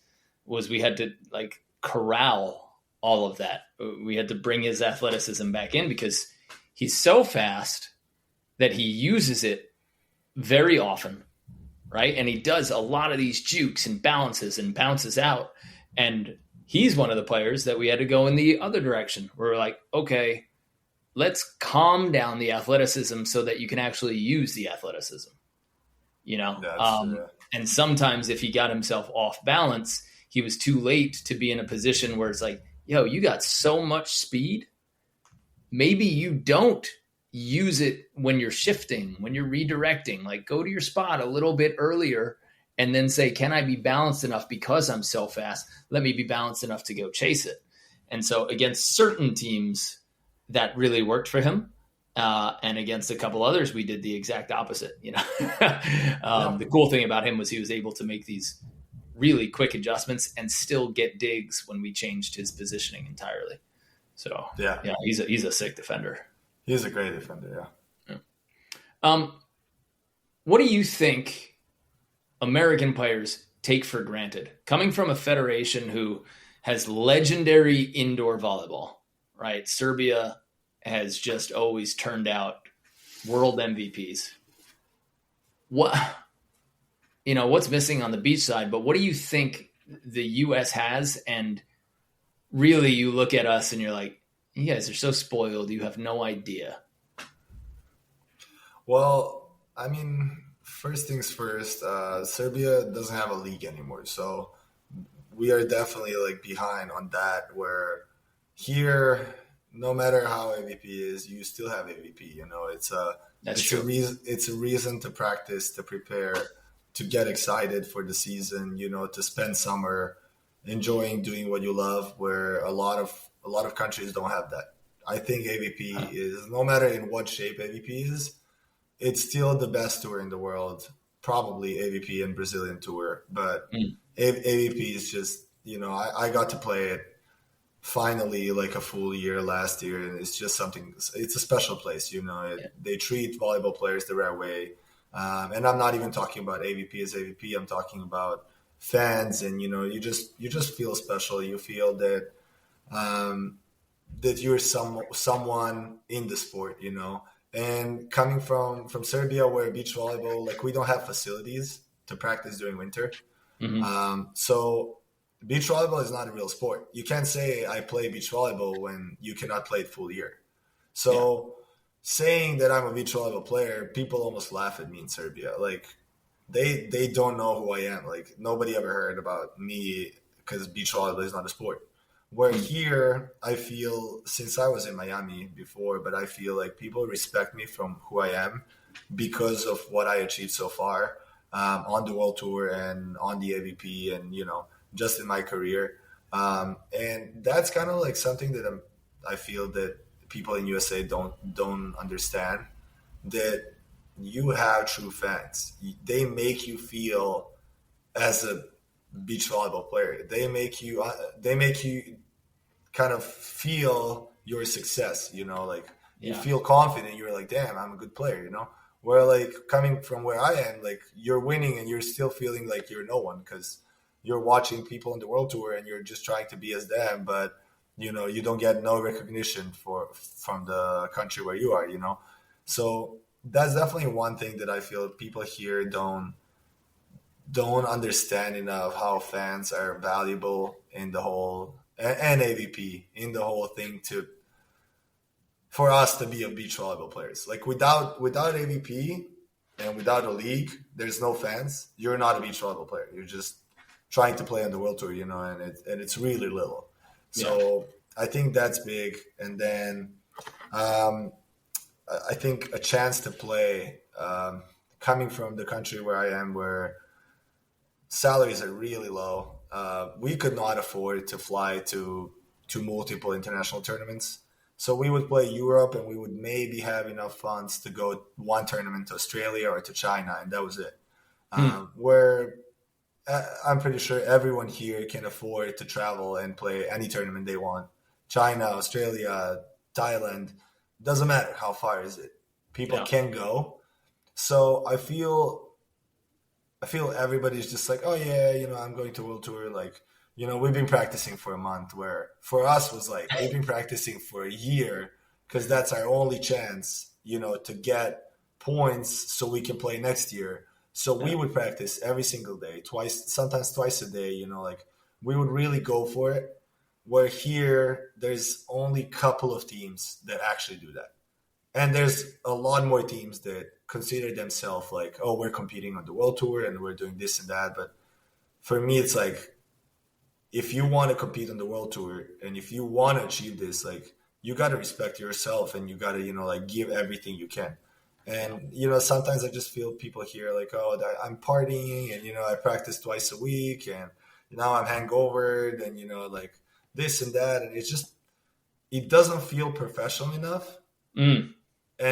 was we had to like corral all of that. We had to bring his athleticism back in because he's so fast that he uses it very often. Right. And he does a lot of these jukes and balances and bounces out. And he's one of the players that we had to go in the other direction. We're like, okay, let's calm down the athleticism so that you can actually use the athleticism, And sometimes if he got himself off balance, he was too late to be in a position where it's like, yo, you got so much speed. Maybe you don't use it when you're shifting, when you're redirecting, like go to your spot a little bit earlier and then say, can I be balanced enough because I'm so fast? Let me be balanced enough to go chase it. And so against certain teams that really worked for him. And against a couple others, we did the exact opposite. The cool thing about him was he was able to make these really quick adjustments and still get digs when we changed his positioning entirely. So he's a sick defender. He's a great defender, What do you think American players take for granted? Coming from a federation who has legendary indoor volleyball, right? Serbia has just always turned out world MVPs. What's missing on the beach side, but what do you think the U.S. has? And really you look at us and you're like, you guys are so spoiled. You have no idea. Well, I mean, first things first, Serbia doesn't have a league anymore. So we are definitely like behind on that, where here, no matter how AVP is, you still have AVP. It's a reason to practice, to prepare, to get excited for the season, to spend summer enjoying doing what you love, where a lot of countries don't have that. I think AVP is, no matter in what shape AVP is, it's still the best tour in the world, probably AVP and Brazilian tour. But AVP is just, I got to play it finally like a full year last year, and it's just something. It's a special place, They treat volleyball players the right way, and I'm not even talking about AVP as AVP. I'm talking about fans, and you just feel special. You feel that that you're someone in the sport, And coming from Serbia, where beach volleyball, like, we don't have facilities to practice during winter, so beach volleyball is not a real sport. You can't say I play beach volleyball when you cannot play it full year. So saying that I'm a beach volleyball player, people almost laugh at me in Serbia. Like, they don't know who I am. Like, nobody ever heard about me because beach volleyball is not a sport. Where here, I feel, since I was in Miami before, but I feel like people respect me from who I am because of what I achieved so far on the World Tour and on the AVP and, just in my career. And that's kind of like something that I feel that people in USA don't understand, that you have true fans. They make you feel as a beach volleyball player. They make you kind of feel your success, you feel confident. You're like, damn, I'm a good player, Where, like, coming from where I am, like, you're winning and you're still feeling like you're no one because you're watching people on the World Tour and you're just trying to be as them, but you don't get no recognition from the country where you are, So that's definitely one thing that I feel people here don't understand enough, how fans are valuable in the whole, and AVP in the whole thing for us to be a beach volleyball players. Like, without AVP and without a league, there's no fans. You're not a beach volleyball player. You're just trying to play on the World Tour, and it's really little. So I think that's big. And then I think a chance to play, coming from the country where I am, where salaries are really low. We could not afford to fly to multiple international tournaments. So we would play Europe, and we would maybe have enough funds to go one tournament to Australia or to China, and that was it. Where I'm pretty sure everyone here can afford to travel and play any tournament they want. China, Australia, Thailand, doesn't matter how far is it. People can go. So I feel everybody's just like, oh yeah, I'm going to World Tour. Like, we've been practicing for a month, where for us was like, we've been practicing for a year because that's our only chance, to get points so we can play next year. So we would practice every single day, sometimes twice a day, like, we would really go for it. Where here, there's only a couple of teams that actually do that. And there's a lot more teams that consider themselves like, oh, we're competing on the World Tour and we're doing this and that. But for me, it's like, if you want to compete on the World Tour and if you want to achieve this, like, you got to respect yourself and you got to, give everything you can. And, sometimes I just feel people here like, oh, I'm partying and, I practice twice a week and now I'm hangovered and, like this and that. And it doesn't feel professional enough. And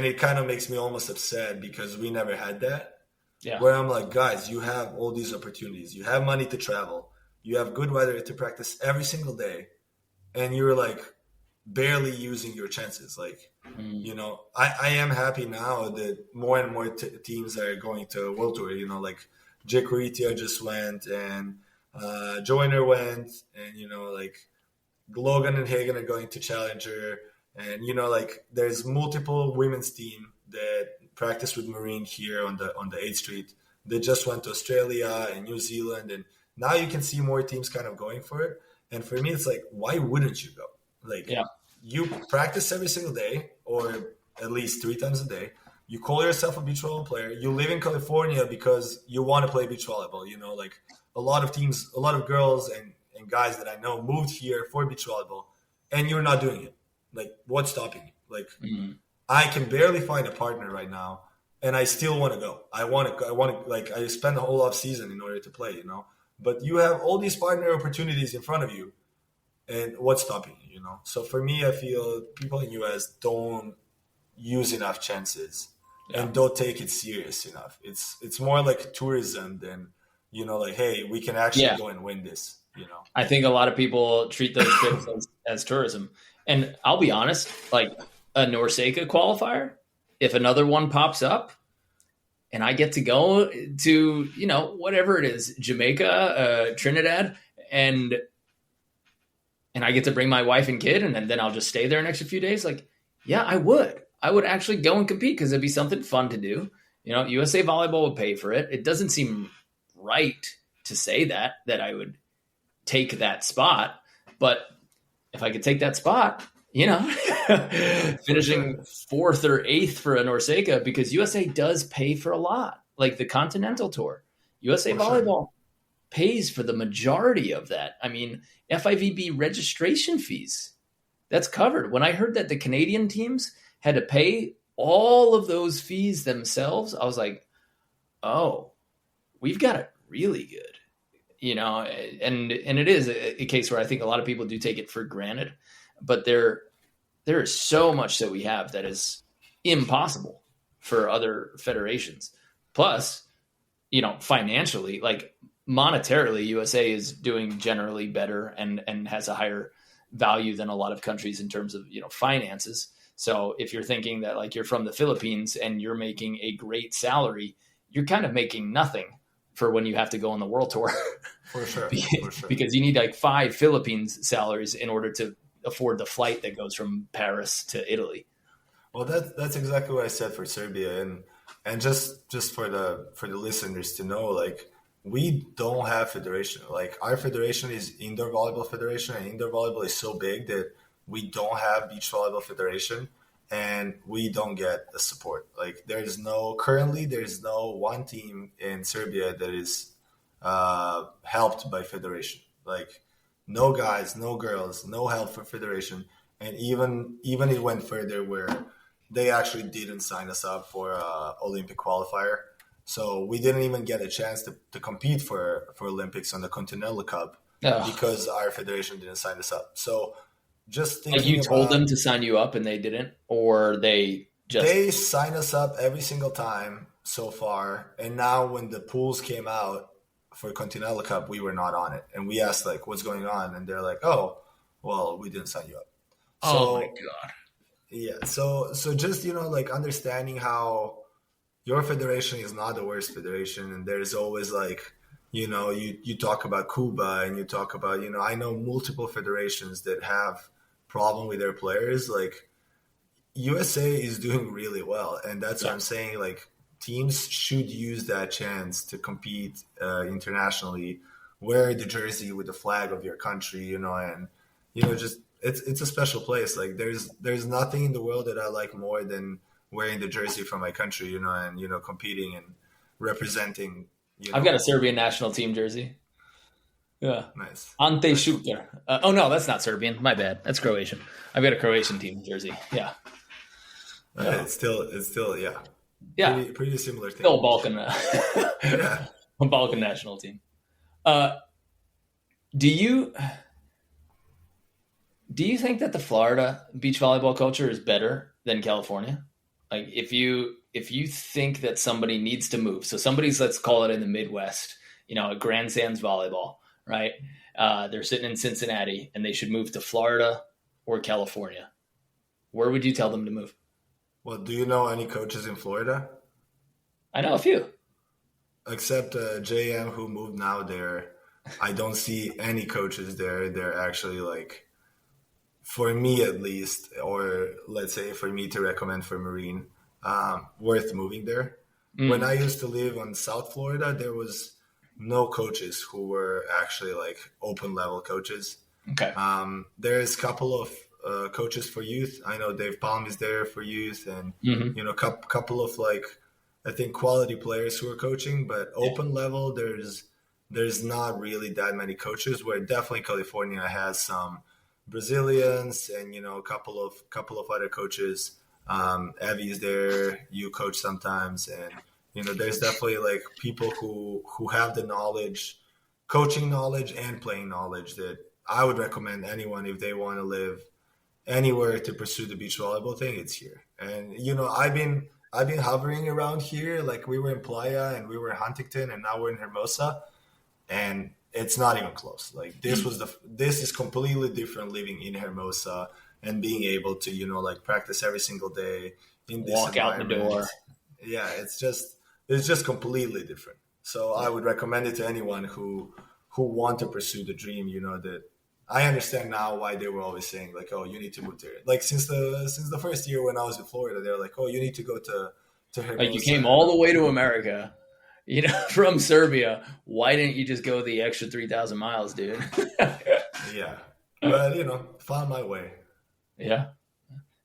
it kind of makes me almost upset because we never had that. Yeah. Where I'm like, guys, you have all these opportunities. You have money to travel. You have good weather to practice every single day. And you're like barely using your chances. Like, I am happy now that more and more teams are going to World Tour. Like Jake Ritia just went and Joyner went and, like Logan and Hagen are going to Challenger. And, like there's multiple women's team that practice with Marine here on the 8th Street. They just went to Australia and New Zealand. And now you can see more teams kind of going for it. And for me, it's like, why wouldn't you go? Like, you practice every single day or at least 3 times a day. You call yourself a beach volleyball player. You live in California because you want to play beach volleyball. Like a lot of teams, a lot of girls and guys that I know moved here for beach volleyball, and you're not doing it. Like, what's stopping you? Like, I can barely find a partner right now, and I still want to go. I want to, like, I spend the whole off season in order to play, But you have all these partner opportunities in front of you, and what's stopping you, So for me, I feel people in US don't use enough chances and don't take it serious enough. It's more like tourism than, like, hey, we can actually go and win this, I think a lot of people treat those trips as tourism. And I'll be honest, like a NORCECA qualifier, if another one pops up and I get to go to, whatever it is, Jamaica, Trinidad, and I get to bring my wife and kid, and then I'll just stay there an extra few days. Like, yeah, I would actually go and compete because it'd be something fun to do. USA Volleyball would pay for it. It doesn't seem right to say that I would take that spot, but if I could take that spot, finishing 4th or 8th for a NORCECA, because USA does pay for a lot, like the Continental Tour. USA Volleyball pays for the majority of that. I mean, FIVB registration fees, that's covered. When I heard that the Canadian teams had to pay all of those fees themselves, I was like, oh, we've got it really good, and it is a case where I think a lot of people do take it for granted, but there is so much that we have that is impossible for other federations. Plus, financially, like monetarily, USA is doing generally better and has a higher value than a lot of countries in terms of, finances. So if you're thinking that like you're from the Philippines and you're making a great salary, you're kind of making nothing for when you have to go on the world tour. For sure. Because you need like 5 Philippines salaries in order to afford the flight that goes from Paris to Italy. Well, that's exactly what I said for Serbia, and just for the listeners to know, like, we don't have federation. Like, our federation is Indoor Volleyball Federation, and Indoor Volleyball is so big that we don't have Beach Volleyball Federation, and we don't get the support. Like, currently there's no one team in Serbia that is helped by federation. Like, no guys, no girls, no help for federation. And even it went further where they actually didn't sign us up for Olympic qualifier. So we didn't even get a chance to compete for Olympics on the Continental Cup because our federation didn't sign us up. So just thinking, like, you told them to sign you up and they didn't, or they sign us up every single time so far. And now when the pools came out for Continental Cup, we were not on it. And we asked, like, what's going on? And they're like, oh, well, we didn't sign you up. Oh my God. Yeah. So just, like, understanding how your federation is not the worst federation. And there's always, like, you talk about Cuba and you talk about, I know multiple federations that have problem with their players. Like, USA is doing really well. And that's what I'm saying. Like, teams should use that chance to compete internationally, wear the jersey with the flag of your country, and, just it's a special place. Like, there's nothing in the world that I like more than wearing the jersey from my country, and, competing and representing. I've got a Serbian national team jersey. Yeah. Nice. Ante Šuker. Oh, no, that's not Serbian. My bad. That's Croatian. I've got a Croatian team jersey. Yeah. It's still, yeah. Yeah. Pretty similar thing. Still Balkan. Yeah. Balkan national team. Do you think that the Florida beach volleyball culture is better than California? Like, if you think that somebody needs to move, so somebody's, let's call it in the Midwest, at Grand Sands Volleyball, right? They're sitting in Cincinnati and they should move to Florida or California. Where would you tell them to move? Well, do you know any coaches in Florida? I know a few. Except JM, who moved now there. I don't see any coaches there. They're actually, like, for me at least, or let's say for me to recommend for Marine, worth moving there. When I used to live on South Florida, there was no coaches who were actually, like, open level coaches. Okay. There's a couple of coaches for youth. I know Dave Palm is there for youth, and couple of, like, I think quality players who are coaching, but open level, there's not really that many coaches. Where definitely California has some Brazilians and a couple of other coaches. Evie's there, you coach sometimes, and there's definitely, like, people who have the knowledge, coaching knowledge and playing knowledge, that I would recommend anyone if they want to live anywhere to pursue the beach volleyball thing. It's here. And I've been hovering around here. Like, we were in Playa and we were in Huntington and now we're in Hermosa, and it's not even close. Like this is completely different living in Hermosa and being able to, like practice every single day in this Walk out the environment. door. Yeah, it's just completely different. So I would recommend it to anyone who want to pursue the dream, that I understand now why they were always saying like, oh, you need to move there. Like since the first year when I was in Florida, they were like, oh, you need to go to Hermosa. Like you came all the way to America, from Serbia. Why didn't you just go the extra 3,000 miles, dude? Yeah. But, found my way. Yeah.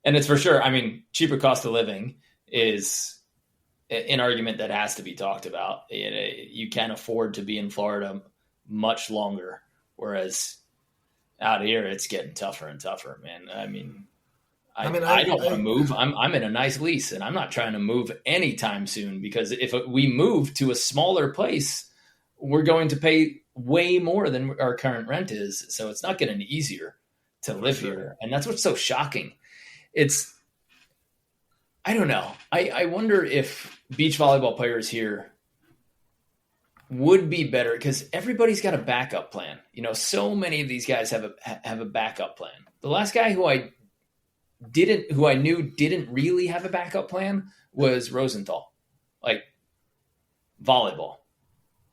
And it's for sure. I mean, cheaper cost of living is an argument that has to be talked about. You can't afford to be in Florida much longer, whereas out here it's getting tougher and tougher, man. I don't want to move. I'm in a nice lease, and I'm not trying to move anytime soon, because if we move to a smaller place, we're going to pay way more than our current rent is. So it's not getting easier to live here, and that's what's so shocking. I don't know. I wonder if beach volleyball players here would be better, because everybody's got a backup plan. So many of these guys have a backup plan. The last guy who I knew didn't really have a backup plan was Rosenthal. Like volleyball.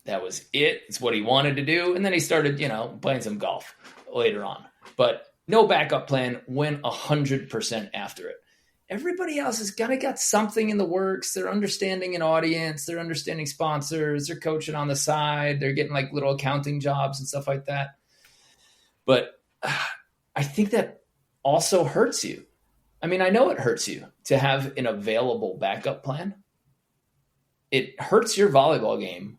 That was it. It's what he wanted to do. And then he started, playing some golf later on. But no backup plan, went 100% after it. Everybody else has kind of got something in the works. They're understanding an audience. They're understanding sponsors. They're coaching on the side. They're getting like little accounting jobs and stuff like that. But I think that also hurts you. I mean, I know it hurts you to have an available backup plan. It hurts your volleyball game,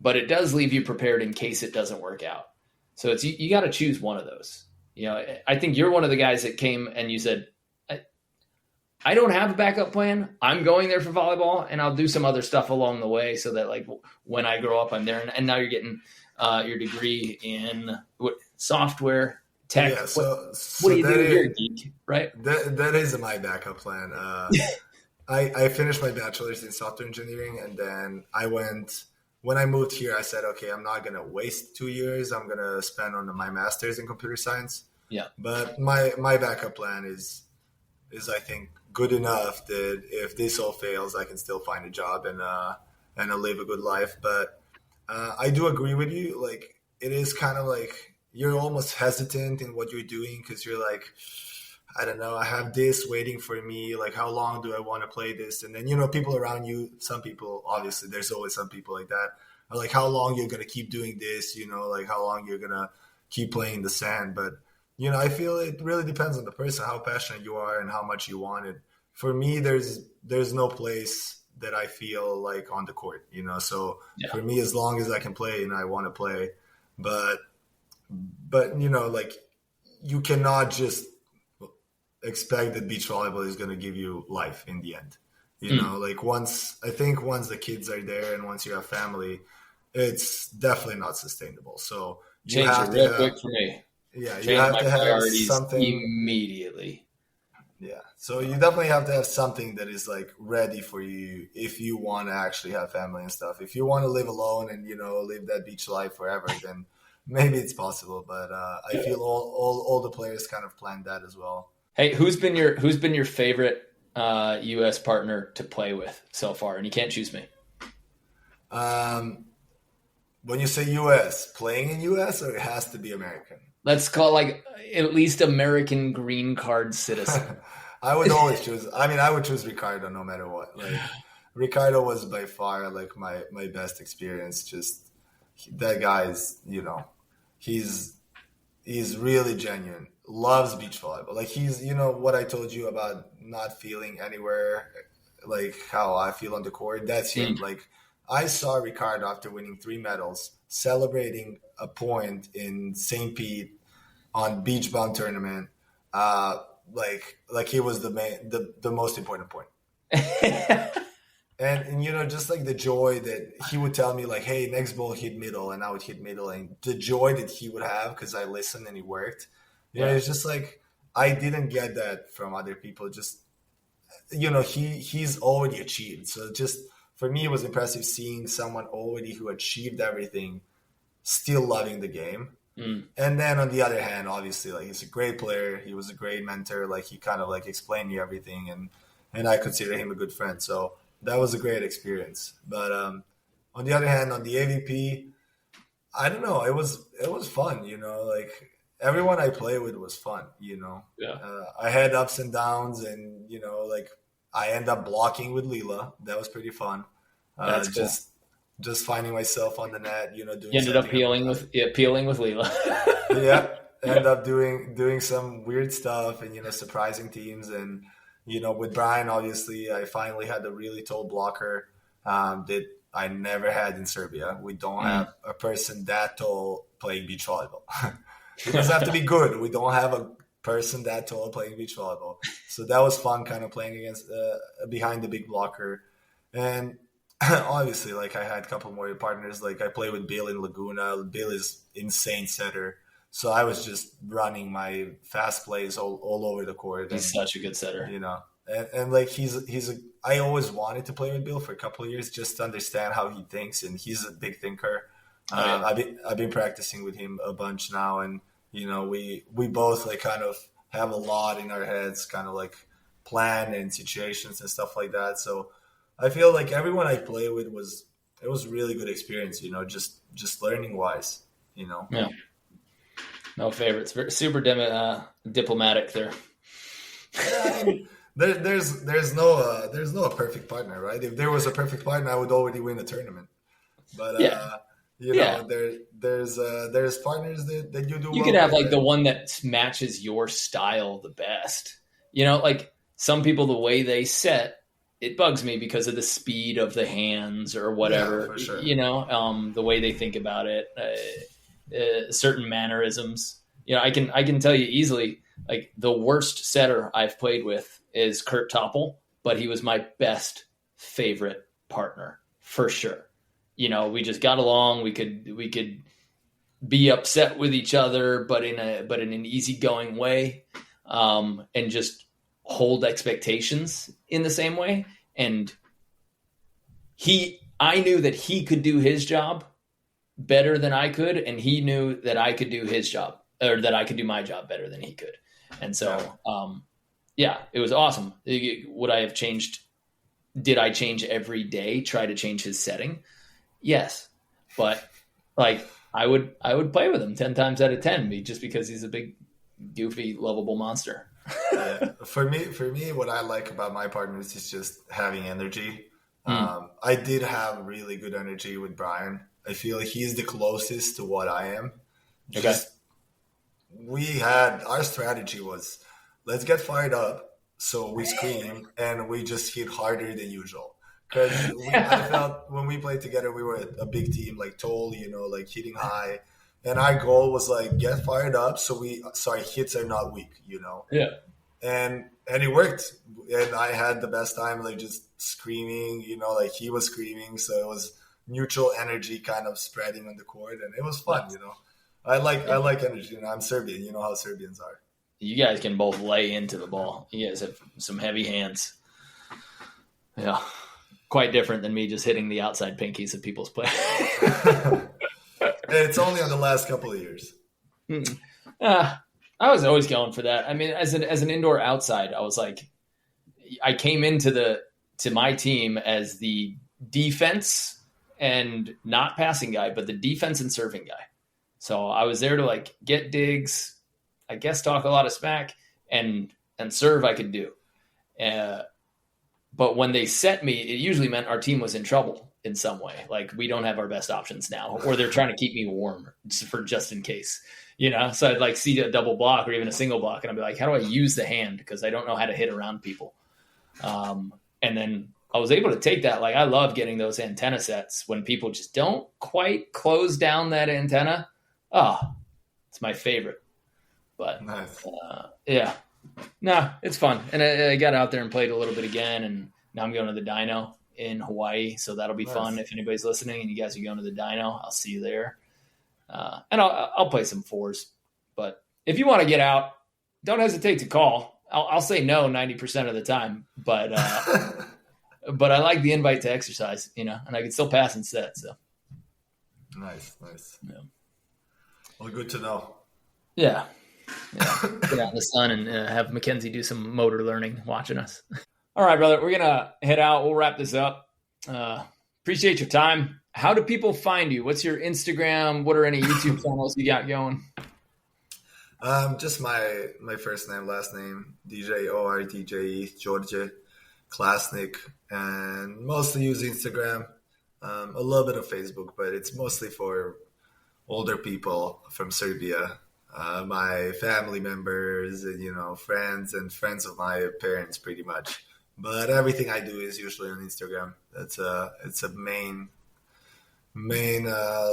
but it does leave you prepared in case it doesn't work out. So you got to choose one of those. I think you're one of the guys that came and you said, I don't have a backup plan. I'm going there for volleyball, and I'll do some other stuff along the way so that like when I grow up, I'm there. And now you're getting your degree in software tech. Yeah, what do you do? You're a geek, right? That is my backup plan. I finished my bachelor's in software engineering, and then when I moved here, I said, okay, I'm not going to waste 2 years. I'm going to spend on my master's in computer science. Yeah. But my backup plan is I think good enough that if this all fails, I can still find a job and live a good life. But I do agree with you. Like, it is kind of like you're almost hesitant in what you're doing, because you're like, I don't know, I have this waiting for me. Like, how long do I want to play this? And then, people around you, some people, obviously, there's always some people like that, are like, how long you're going to keep doing this, like how long you're going to keep playing the sand. But, I feel it really depends on the person, how passionate you are and how much you want it. For me, there's no place that I feel like on the court, So for me, as long as I can play and I want to play, but like, you cannot just expect that beach volleyball is going to give you life in the end. Like once the kids are there and once you have family, it's definitely not sustainable. So you change have it to real have, quick for me. Yeah, Change you have my to have priorities something immediately. Yeah. So you definitely have to have something that is like ready for you if you want to actually have family and stuff. If you want to live alone and, live that beach life forever, then maybe it's possible. But I feel all the players kind of planned that as well. Hey, who's been your favorite U.S. partner to play with so far? And you can't choose me. When you say U.S., playing in U.S. or it has to be American? Let's call like at least American green card citizen. I would always choose. I would choose Ricardo no matter what. Like, Ricardo was by far like my best experience. Just that guy is, he's really genuine. Loves beach volleyball. Like he's, what I told you about not feeling anywhere, like how I feel on the court. That's him. Like I saw Ricardo after winning 3 medals celebrating a point in St. Pete on Beach Bum tournament. Like he was the most important point. And just like the joy that he would tell me, like, hey, next ball hit middle, and I would hit middle, and the joy that he would have because I listened and he worked. It's just like I didn't get that from other people. Just he's already achieved. So just for me, it was impressive seeing someone already who achieved everything still loving the game. And then on the other hand, obviously, like, he's a great player. He was a great mentor. Like, he kind of like explained me everything, and I consider him a good friend. So that was a great experience. But on the other hand, on the AVP, I don't know. It was fun, like, everyone I play with was fun, Yeah. I had ups and downs, and, like, I end up blocking with Leela. That was pretty fun. That's cool. Just finding myself on the net, doing. You ended up peeling with Leela. Yeah, end up doing some weird stuff, and surprising teams, and with Brian, obviously, I finally had a really tall blocker that I never had in Serbia. We don't have a person that tall playing beach volleyball. It doesn't have to be good. We don't have a person that tall playing beach volleyball. So that was fun, kind of playing against behind the big blocker. And obviously, like, I had a couple more partners. Like, I play with Bill in Laguna. Bill is insane setter. So I was just running my fast plays all over the court. He's such a good setter. And like, I always wanted to play with Bill for a couple of years just to understand how he thinks. And he's a big thinker. I've been practicing with him a bunch now. And, we both, like, kind of have a lot in our heads, kind of like plan and situations and stuff like that. So I feel like everyone I play with was a really good experience, just learning wise, Yeah. No favorites. Super diplomatic there. Yeah, I mean, there's no perfect partner, right? If there was a perfect partner, I would already win the tournament. But there's partners that you do. You could have like the one that matches your style the best. Like, some people, the way they set, it bugs me because of the speed of the hands or whatever. Yeah, for sure. The way they think about it, certain mannerisms. I can tell you easily, like, the worst setter I've played with is Kurt Toppel, but he was my best favorite partner for sure. We just got along. We could be upset with each other, but in an easygoing way, and just hold expectations in the same way. And I knew that he could do his job better than I could, and he knew that I could do his job, or that I could do my job better than he could. And so, it was awesome. Would I have changed? Did I change every day? Try to change his setting? Yes. But, like, I would play with him 10 times out of 10, just because he's a big, goofy, lovable monster. Yeah. For me, what I like about my partners is just having energy. I did have really good energy with Brian. I feel he's the closest to what I am. Our strategy was, let's get fired up, so we scream and we just hit harder than usual. Because I felt when we played together, we were a big team, like, tall, like, hitting high. And our goal was, like, get fired up so our hits are not weak, Yeah. And it worked. And I had the best time, like, just screaming, like, he was screaming. So it was neutral energy kind of spreading on the court. And it was fun, I like energy. I'm Serbian. You know how Serbians are. You guys can both lay into the ball. You guys have some heavy hands. Yeah. Quite different than me just hitting the outside pinkies of people's play. It's only on the last couple of years. I was always going for that. I mean, as an indoor outside, I was like, I came into my team as the defense and not passing guy, but the defense and serving guy. So I was there to, like, get digs, I guess, talk a lot of smack, and serve I could do. But when they set me, it usually meant our team was in trouble in some way. Like, we don't have our best options now, or they're trying to keep me warm for just in case, So I'd, like, see a double block or even a single block, and I'd be like, how do I use the hand? Because I don't know how to hit around people. And then I was able to take that. Like, I love getting those antenna sets when people just don't quite close down that antenna. Oh, it's my favorite. But nice. No, it's fun. And I got out there and played a little bit again, and now I'm going to the dyno in Hawaii, so that'll be fun. If anybody's listening and you guys are going to the dyno, I'll see you there. And I'll play some fours. But if you want to get out, don't hesitate to call. I'll say no 90% of the time, but but I like the invite to exercise, and I can still pass and set. So nice. Yeah. Well, good to know. Yeah. Get out in the sun and have Mackenzie do some motor learning watching us. All right, brother. We're going to head out. We'll wrap this up. Appreciate your time. How do people find you? What's your Instagram? What are any YouTube channels you got going? Just my first name, last name, DJ ORDJE, George Klasnic, and mostly use Instagram, a little bit of Facebook, but it's mostly for older people from Serbia, my family members, friends and friends of my parents, pretty much. But everything I do is usually on Instagram. It's a main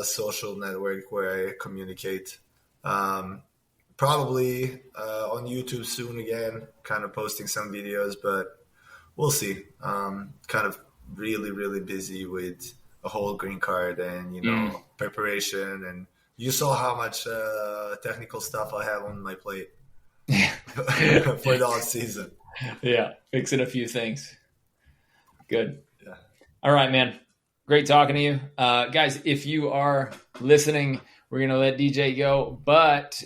social network where I communicate. Probably on YouTube soon again, kind of posting some videos, but we'll see. Kind of really, really busy with a whole green card and, preparation. And you saw how much technical stuff I have on my plate for the off season. Yeah, fixing a few things. Good. Yeah. All right, man. Great talking to you. Guys, if you are listening, we're going to let DJ go. But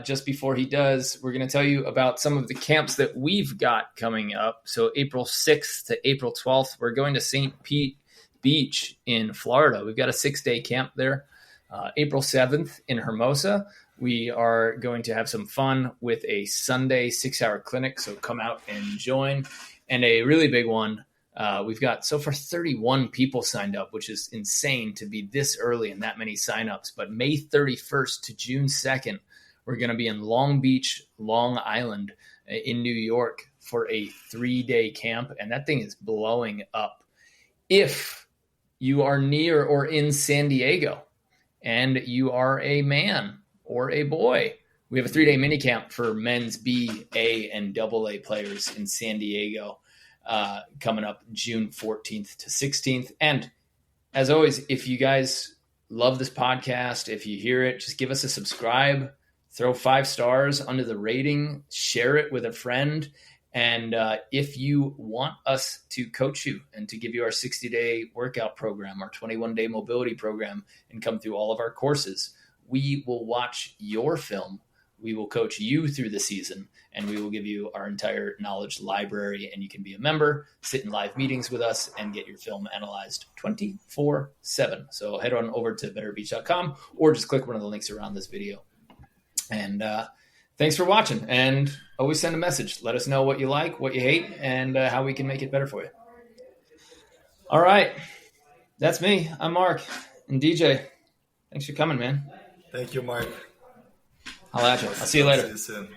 just before he does, we're going to tell you about some of the camps that we've got coming up. So April 6th to April 12th, we're going to St. Pete Beach in Florida. We've got a 6-day camp there. April 7th in Hermosa, we are going to have some fun with a Sunday 6-hour clinic. So come out and join. And a really big one, we've got so far 31 people signed up, which is insane to be this early and that many signups. But May 31st to June 2nd, we're going to be in Long Beach, Long Island in New York for a 3-day camp. And that thing is blowing up. If you are near or in San Diego and you are a man or a boy, we have a 3-day mini camp for men's B, A, and AA players in San Diego. Coming up June 14th to 16th. And as always, if you guys love this podcast, if you hear it, just give us a subscribe, throw 5 stars under the rating, share it with a friend. And if you want us to coach you and to give you our 60-day workout program, our 21-day mobility program, and come through all of our courses, we will watch your film. We will coach you through the season, and we will give you our entire knowledge library, and you can be a member, sit in live meetings with us, and get your film analyzed 24/7. So head on over to betterbeach.com or just click one of the links around this video. And thanks for watching, and always send a message. Let us know what you like, what you hate, and how we can make it better for you. All right. That's me. I'm Mark. And DJ, thanks for coming, man. Thank you, Mark. I'll at you. I'll see you later. See you soon.